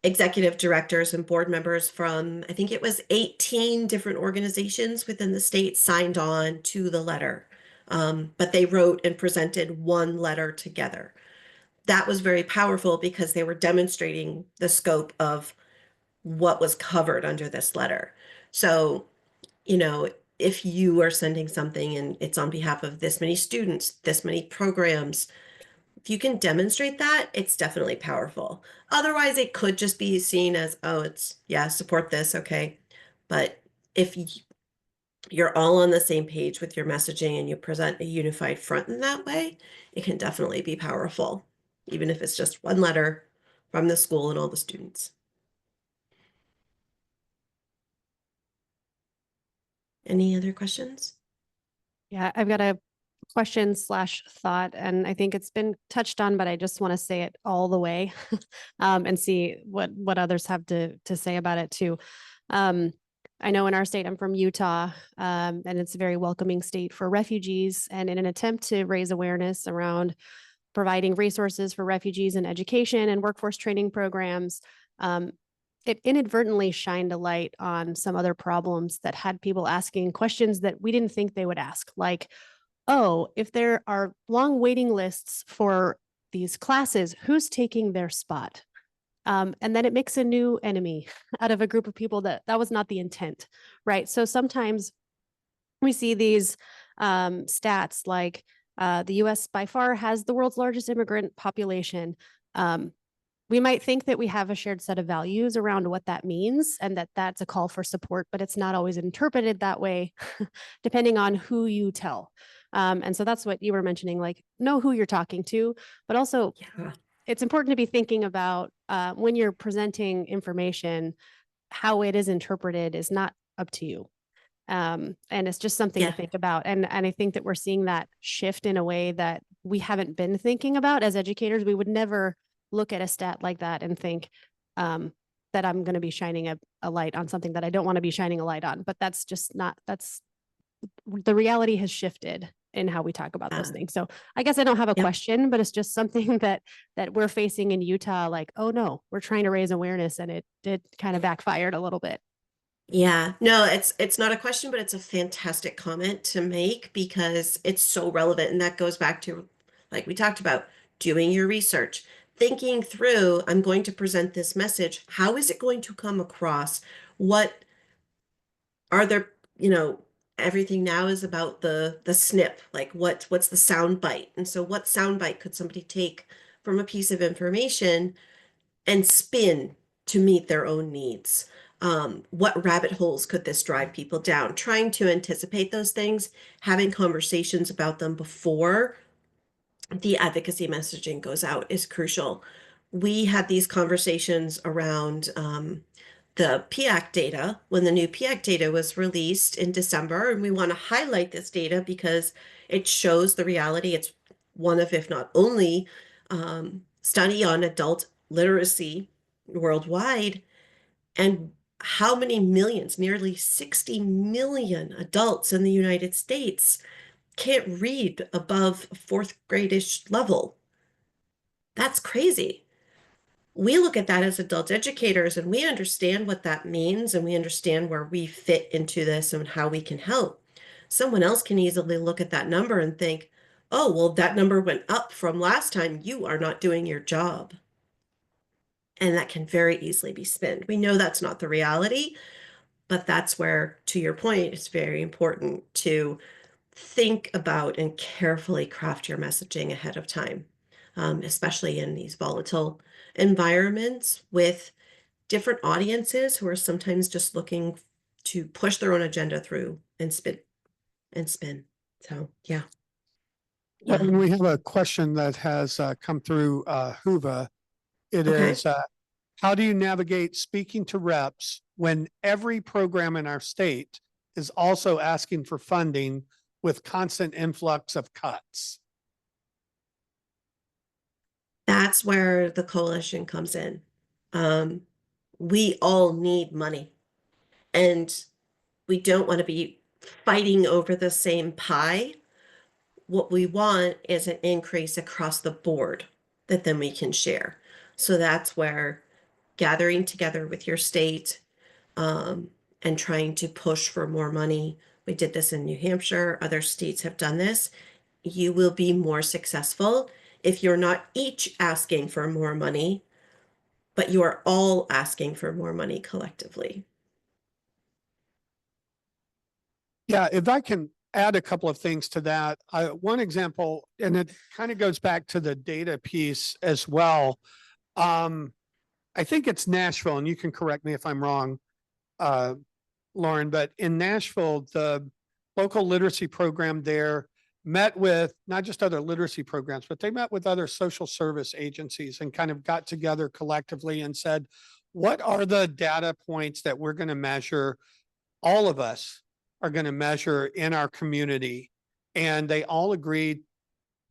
executive directors and board members from, I think it was 18 different organizations within the state signed on to the letter. But they wrote and presented one letter together. That was very powerful because they were demonstrating the scope of what was covered under this letter. So, you know, if you are sending something and it's on behalf of this many students, this many programs, if you can demonstrate that, it's definitely powerful. Otherwise, it could just be seen as, oh, it's, yeah, support this, okay. But if you're all on the same page with your messaging and you present a unified front in that way, it can definitely be powerful, even if it's just one letter from the school and all the students. Any other questions? Yeah, I've got a question slash thought, and I think it's been touched on, but I just want to say it all the way and see what others have to say about it too. I know in our state, I'm from Utah, and it's a very welcoming state for refugees. And in an attempt to raise awareness around providing resources for refugees in education and workforce training programs, it inadvertently shined a light on some other problems that had people asking questions that we didn't think they would ask, like, oh, if there are long waiting lists for these classes, who's taking their spot? And then it makes a new enemy out of a group of people that was not the intent, right? So sometimes we see these stats like the US by far has the world's largest immigrant population. we might think that we have a shared set of values around what that means and that that's a call for support, but it's not always interpreted that way, depending on who you tell. And so that's what you were mentioning, like know who you're talking to, but also Yeah. it's important to be thinking about when you're presenting information, how it is interpreted is not up to you. And it's just something Yeah. to think about. And I think that we're seeing that shift in a way that we haven't been thinking about as educators. We would never look at a stat like that and think that I'm going to be shining a light on something that I don't want to be shining a light on. But that's just not, that's the reality has shifted in how we talk about those things. So I guess I don't have a Yep. question, but it's just something that we're facing in Utah. Like, oh no, we're trying to raise awareness and it did kind of backfired a little bit. Yeah, no, it's not a question, but it's a fantastic comment to make because it's so relevant. And that goes back to, like we talked about, doing your research, thinking through, I'm going to present this message. How is it going to come across? What are there, everything now is about the snip, like what's the sound bite? And so what sound bite could somebody take from a piece of information and spin to meet their own needs? What rabbit holes could this drive people down? Trying to anticipate those things, having conversations about them before the advocacy messaging goes out is crucial. We had these conversations around the PIAC data when the new PIAC data was released in December, and we want to highlight this data because it shows the reality. It's one of, if not only, study on adult literacy worldwide, and how many millions, nearly 60 million adults in the United States can't read above fourth grade-ish level. That's crazy. We look at that as adult educators and we understand what that means and we understand where we fit into this and how we can help. Someone else can easily look at that number and think, oh, well, that number went up from last time. You are not doing your job. And that can very easily be spinned. We know that's not the reality, but that's where, to your point, it's very important to think about and carefully craft your messaging ahead of time, especially in these volatile environments with different audiences who are sometimes just looking to push their own agenda through and spin. So, yeah. And we have a question that has come through Huva. It Okay. is, how do you navigate speaking to reps when every program in our state is also asking for funding with constant influx of cuts? That's where the coalition comes in. We all need money, and we don't want to be fighting over the same pie. What we want is an increase across the board that then we can share. So that's where gathering together with your state and trying to push for more money. We did this in New Hampshire. Other states have done this. You will be more successful if you're not each asking for more money, but you are all asking for more money collectively. Yeah, if I can add a couple of things to that. One example, and it kind of goes back to the data piece as well. I think it's Nashville, and you can correct me if I'm wrong, Lauren, but in Nashville, the local literacy program there met with not just other literacy programs, but they met with other social service agencies and kind of got together collectively and said, what are the data points that we're going to measure? All of us are going to measure in our community. And they all agreed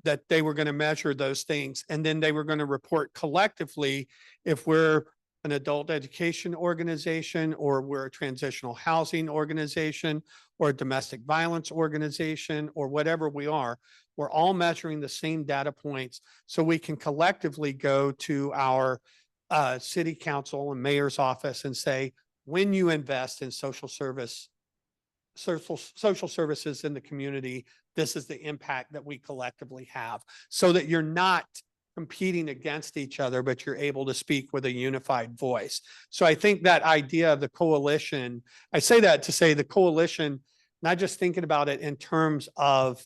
that they were going to measure those things. And then they were going to report collectively if we're an adult education organization, or we're a transitional housing organization, or a domestic violence organization, or whatever we are. We're all measuring the same data points so we can collectively go to our city council and mayor's office and say, when you invest in social services in the community, this is the impact that we collectively have, so that you're not competing against each other, but you're able to speak with a unified voice. So I think that idea of the coalition, I say that to say the coalition, not just thinking about it in terms of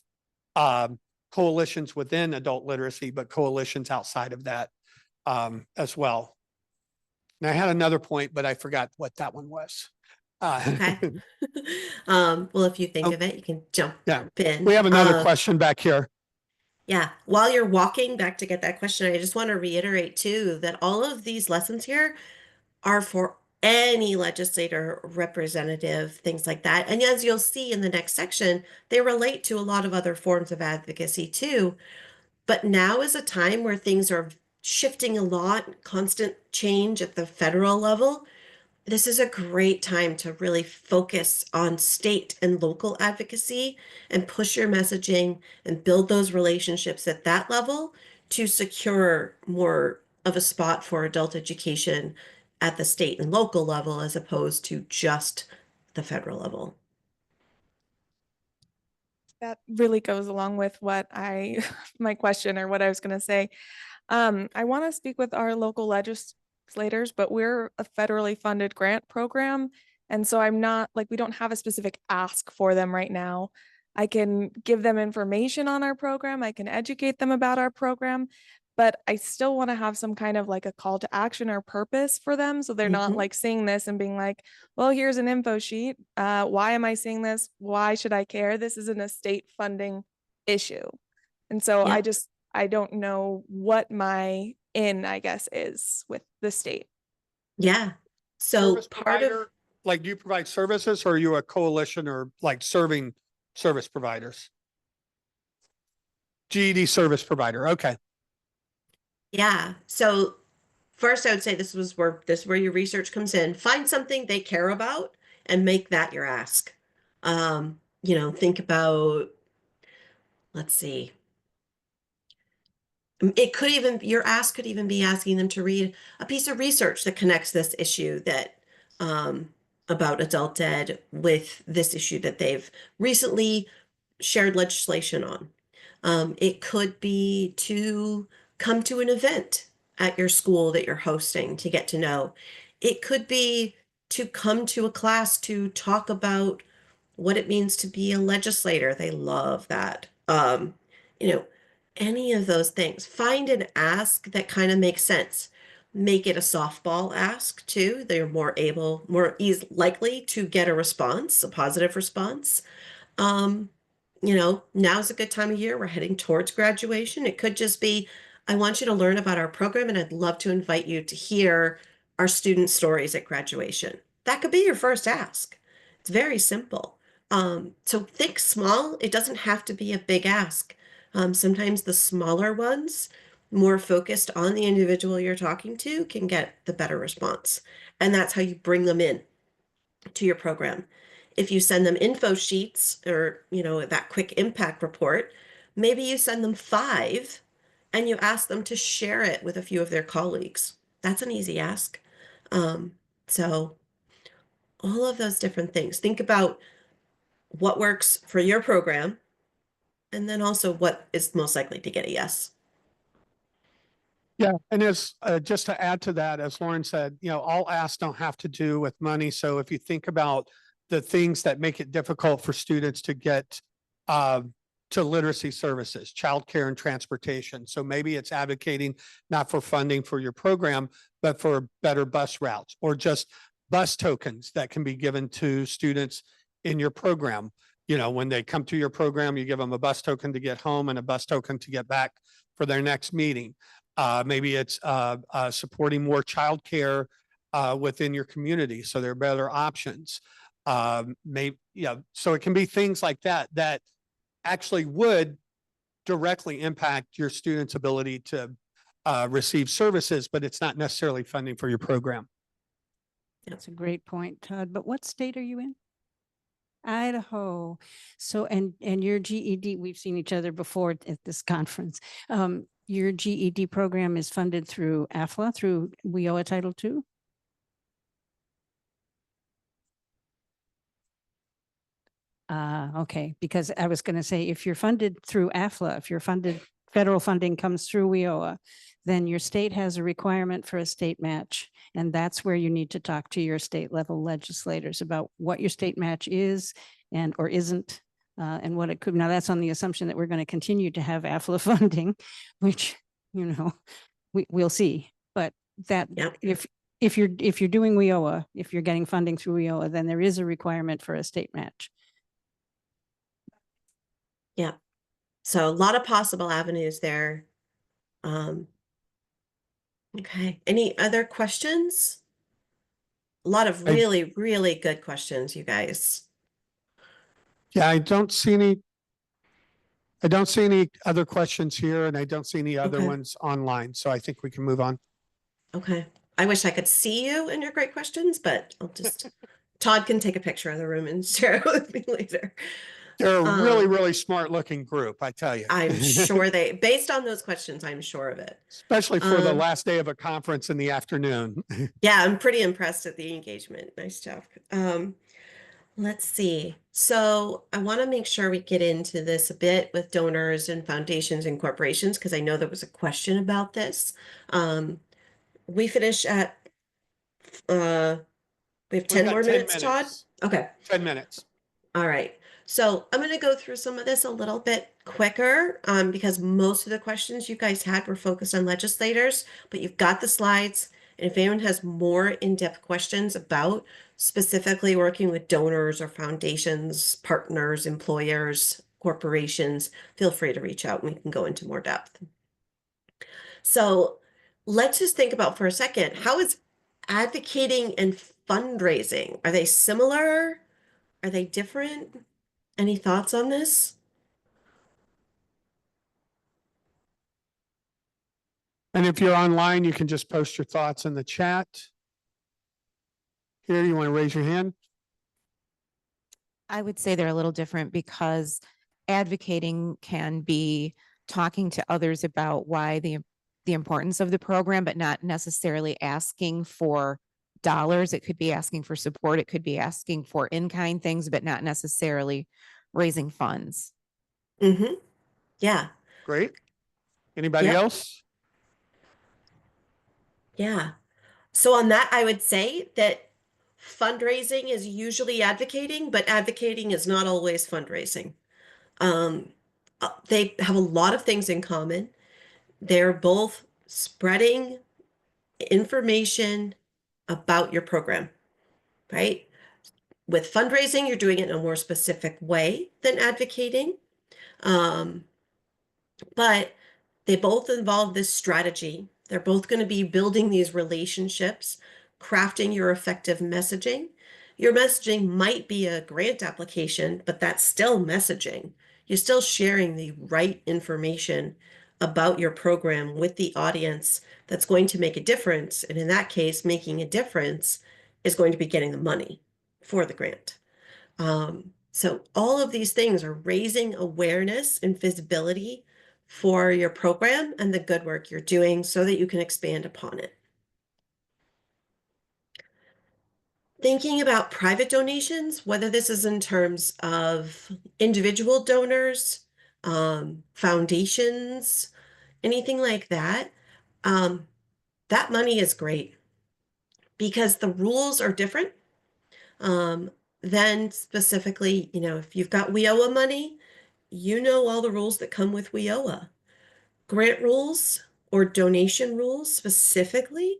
coalitions within adult literacy, but coalitions outside of that as well. And I had another point, but I forgot what that one was. Okay. Well, if you think Oh, of it, you can jump yeah, in. we have another question back here. Yeah, while you're walking back to get that question, I just want to reiterate too that all of these lessons here are for any legislator, representative, things like that. And as you'll see in the next section, they relate to a lot of other forms of advocacy too. But now is a time where things are shifting a lot, constant change at the federal level. This is a great time to really focus on state and local advocacy and push your messaging and build those relationships at that level to secure more of a spot for adult education at the state and local level as opposed to just the federal level. That really goes along with what my question or what I was going to say. I want to speak with our local legislators, but we're a federally funded grant program. And so I'm not like, we don't have a specific ask for them right now. I can give them information on our program. I can educate them about our program, but I still want to have some kind of like a call to action or purpose for them. So they're not like seeing this and being like, well, here's an info sheet. Why am I seeing this? Why should I care? This isn't a state funding issue. And so Yeah. I don't know what my I guess, is with the state. Yeah. So Service part of provider, like, do you provide services, or are you a coalition or like serving service providers? GED service provider. Okay. Yeah. So first, I would say this is where your research comes in. Find something they care about and make that your ask. Think about, let's see. It could even, your ask could even be asking them to read a piece of research that connects this issue about adult ed with this issue that they've recently shared legislation on. It could be to come to an event at your school that you're hosting to get to know. It could be to come to a class to talk about what it means to be a legislator. They love that. You know, any of those things. Find an ask that kind of makes sense. Make it a softball ask too. They're more likely to get a response, a positive response. Um, Now's a good time of year. We're heading towards graduation. It could just be, I want you to learn about our program and I'd love to invite you to hear our student stories at graduation. That could be your first ask. It's very simple. So think small. It doesn't have to be a big ask. Sometimes the smaller ones, more focused on the individual you're talking to, can get the better response. And that's how you bring them in to your program. If you send them info sheets or, that quick impact report, maybe you send them 5 and you ask them to share it with a few of their colleagues. That's an easy ask. So all of those different things. Think about what works for your program and then also what is most likely to get a yes. Yeah. And as just to add to that, as Lauren said, all asks don't have to do with money. So if you think about the things that make it difficult for students to get to literacy services, childcare and transportation. So maybe it's advocating not for funding for your program, but for better bus routes or just bus tokens that can be given to students in your program. When they come to your program, you give them a bus token to get home and a bus token to get back for their next meeting. Maybe it's supporting more childcare within your community, so there are better options. So it can be things like that actually would directly impact your students' ability to receive services, but it's not necessarily funding for your program. That's a great point, Todd. But what state are you in? Idaho. So, and your GED, we've seen each other before at this conference. Your GED program is funded through AFLA, through WIOA Title II? Okay, because I was going to say, if you're funded through AFLA, if you're funded, federal funding comes through WIOA, then your state has a requirement for a state match. And that's where you need to talk to your state level legislators about what your state match is and or isn't, and what it could. Now that's on the assumption that we're going to continue to have AFLA funding, which, we'll see. that Yep. if you're doing WIOA, if you're getting funding through WIOA, then there is a requirement for a state match. Yeah. So a lot of possible avenues there. Okay. Any other questions? A lot of I- really, really good questions, you guys. Yeah, I don't see any other questions here, and I don't see any other Okay. ones online. So I think we can move on. Okay. I wish I could see you and your great questions, but I'll just Todd can take a picture of the room and share it with me later. They're a really, Um, really smart looking group, I tell you. I'm sure based on those questions, I'm sure of it. Especially for the Um, last day of a conference in the afternoon. Yeah, I'm pretty impressed at the engagement. Nice job. Let's see. So I want to make sure we get into this a bit with donors and foundations and corporations, because I know there was a question about this. We finish at we have 10 got more 10 minutes, Todd? minutes. Okay. 10 minutes. All right. So I'm going to go through some of this a little bit quicker because most of the questions you guys had were focused on legislators, but you've got the slides. And if anyone has more in-depth questions about specifically working with donors or foundations, partners, employers, corporations, feel free to reach out and we can go into more depth. So let's just think about for a second, how is advocating and fundraising? Are they similar? Are they different? Any thoughts on this? And if you're online, you can just post your thoughts in the chat. Here, you want to raise your hand? I would say they're a little different because advocating can be talking to others about why the importance of the program, but not necessarily asking for dollars. It could be asking for support. It could be asking for in-kind things, but not necessarily raising funds. Mm-hmm. Yeah. Great. Anybody Yep. else? Yeah. So on that, I would say that fundraising is usually advocating, but advocating is not always fundraising. They have a lot of things in common. They're both spreading information about your program, right? With fundraising, you're doing it in a more specific way than advocating. But they both involve this strategy. They're both going to be building these relationships, crafting your effective messaging. Your messaging might be a grant application, but that's still messaging. You're still sharing the right information about your program with the audience that's going to make a difference. And in that case, making a difference is going to be getting the money for the grant. So all of these things are raising awareness and visibility for your program and the good work you're doing so that you can expand upon it. Thinking about private donations, whether this is in terms of individual donors, foundations, anything like that, that money is great because the rules are different. Then specifically, if you've got WIOA money, you know all the rules that come with WIOA. Grant rules or donation rules specifically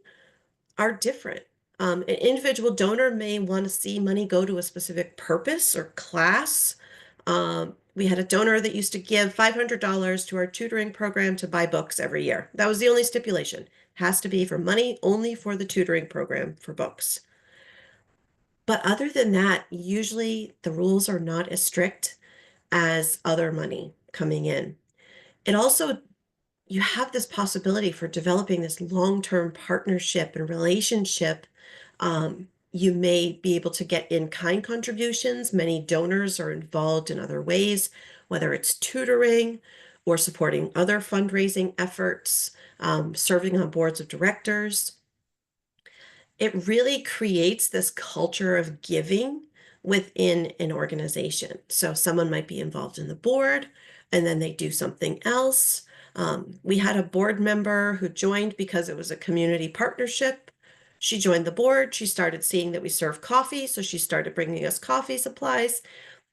are different. An individual donor may want to see money go to a specific purpose or class. We had a donor that used to give $500 to our tutoring program to buy books every year. That was the only stipulation. Has to be for money only for the tutoring program for books. But other than that, usually the rules are not as strict as other money coming in. It also, you have this possibility for developing this long-term partnership and relationship. You may be able to get in-kind contributions. Many donors are involved in other ways, whether it's tutoring or supporting other fundraising efforts, serving on boards of directors. It really creates this culture of giving within an organization. So someone might be involved in the board and then they do something else. We had a board member who joined because it was a community partnership. She joined the board. She started seeing that we serve coffee, so she started bringing us coffee supplies.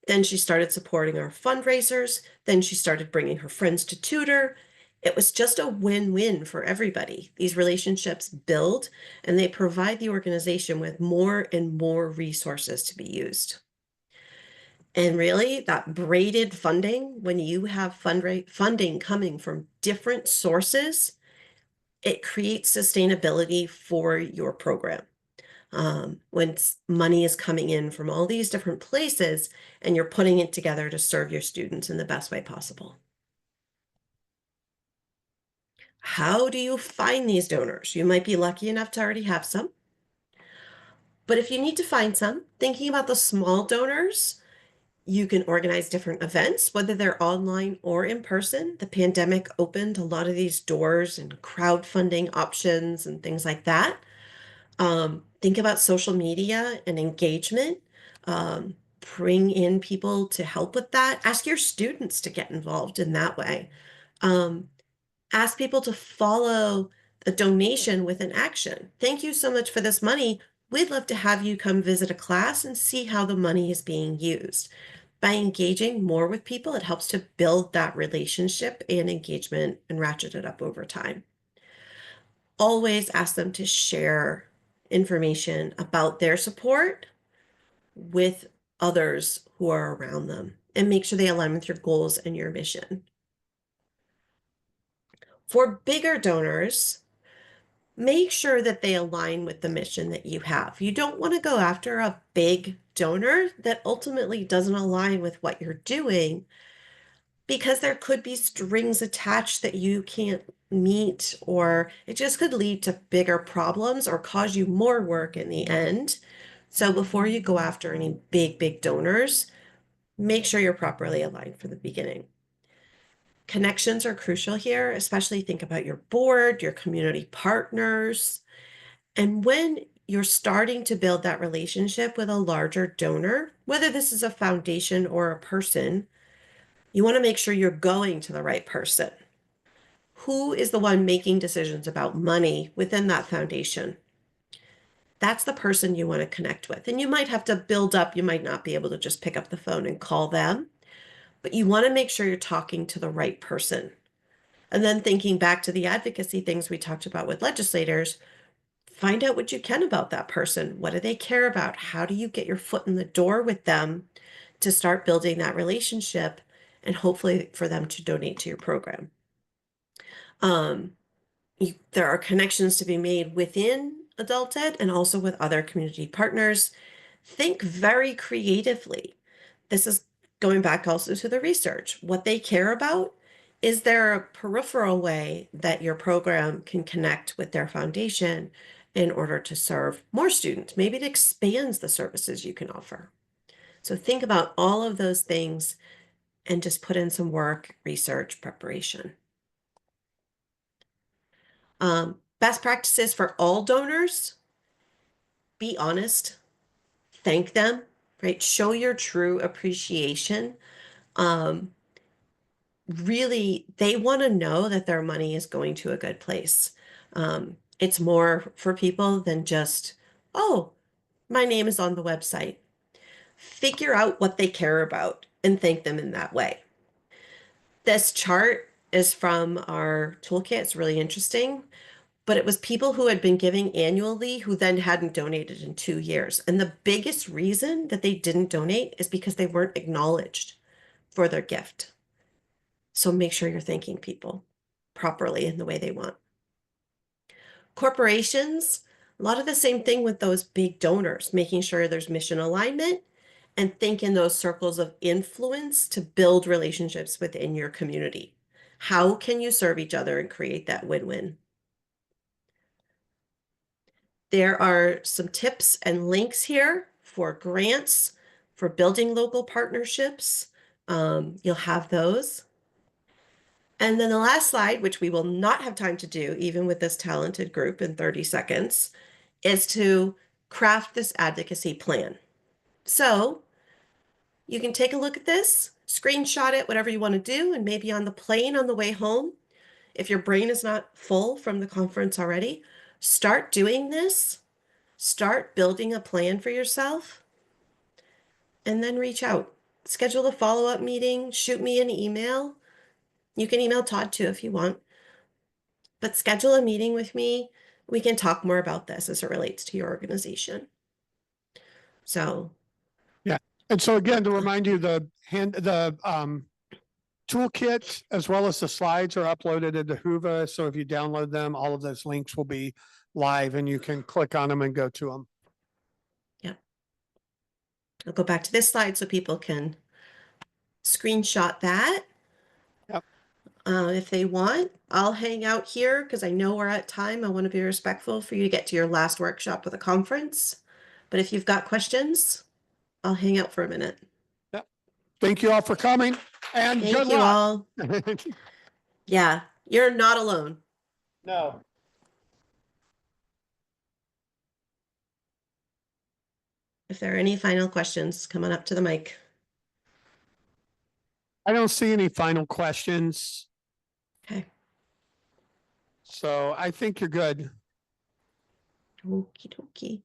Then she started supporting our fundraisers. Then she started bringing her friends to tutor. It was just a win-win for everybody. These relationships build and they provide the organization with more and more resources to be used. And really, that braided funding, when you have funding coming from different sources, it creates sustainability for your program. When money is coming in from all these different places and you're putting it together to serve your students in the best way possible. How do you find these donors? You might be lucky enough to already have some. But if you need to find some, thinking about the small donors, you can organize different events, whether they're online or in person. The pandemic opened a lot of these doors and crowdfunding options and things like that. Think about social media and engagement. Bring in people to help with that. Ask your students to get involved in that way. Ask people to follow a donation with an action. Thank you so much for this money. We'd love to have you come visit a class and see how the money is being used. By engaging more with people, it helps to build that relationship and engagement and ratchet it up over time. Always ask them to share information about their support with others who are around them and make sure they align with your goals and your mission. For bigger donors, make sure that they align with the mission that you have. You don't want to go after a big donor that ultimately doesn't align with what you're doing, because there could be strings attached that you can't meet, or it just could lead to bigger problems or cause you more work in the end. So before you go after any big donors, make sure you're properly aligned from the beginning. Connections are crucial here, especially think about your board, your community partners. And when you're starting to build that relationship with a larger donor, whether this is a foundation or a person, you want to make sure you're going to the right person. Who is the one making decisions about money within that foundation? That's the person you want to connect with. And you might have to build up, you might not be able to just pick up the phone and call them, but you want to make sure you're talking to the right person. And then thinking back to the advocacy things we talked about with legislators, find out what you can about that person. What do they care about? How do you get your foot in the door with them to start building that relationship and hopefully for them to donate to your program? There are connections to be made within adult ed and also with other community partners. Think very creatively. This is going back also to the research. What they care about. Is there a peripheral way that your program can connect with their foundation in order to serve more students? Maybe it expands the services you can offer. So think about all of those things and just put in some work, research, preparation. Best practices for all donors: be honest, thank them, right? Show your true appreciation. Really, they want to know that their money is going to a good place. It's more for people than just, oh, my name is on the website. Figure out what they care about and thank them in that way. This chart is from our toolkit. It's really interesting, but it was people who had been giving annually who then hadn't donated in 2 years. And the biggest reason that they didn't donate is because they weren't acknowledged for their gift. So make sure you're thanking people properly in the way they want. Corporations, a lot of the same thing with those big donors, making sure there's mission alignment and think in those circles of influence to build relationships within your community. How can you serve each other and create that win-win? There are some tips and links here for grants, for building local partnerships. You'll have those. And then the last slide, which we will not have time to do, even with this talented group in 30 seconds, is to craft this advocacy plan. So you can take a look at this, screenshot it, whatever you want to do, and maybe on the plane on the way home, if your brain is not full from the conference already, start doing this, start building a plan for yourself, and then reach out. Schedule a follow-up meeting, shoot me an email. You can email Todd too if you want. but schedule a meeting with me. We can talk more about this as it relates to your organization. So, And so again, to remind you, the toolkit as well as the slides are uploaded into Whova. So if you download them, all of those links will be live and you can click on them and go to them. I'll go back to this slide so people can screenshot that. Yep. If they want, I'll hang out here because I know we're at time. I want to be respectful for you to get to your last workshop with a conference. But if you've got questions, I'll hang out for a minute. Thank you all for coming and Thank good you luck. all. Yeah, you're not alone. No. If there are any final questions, come on up to the mic. I don't see any final questions. Okay. So I think you're good. Okie dokie.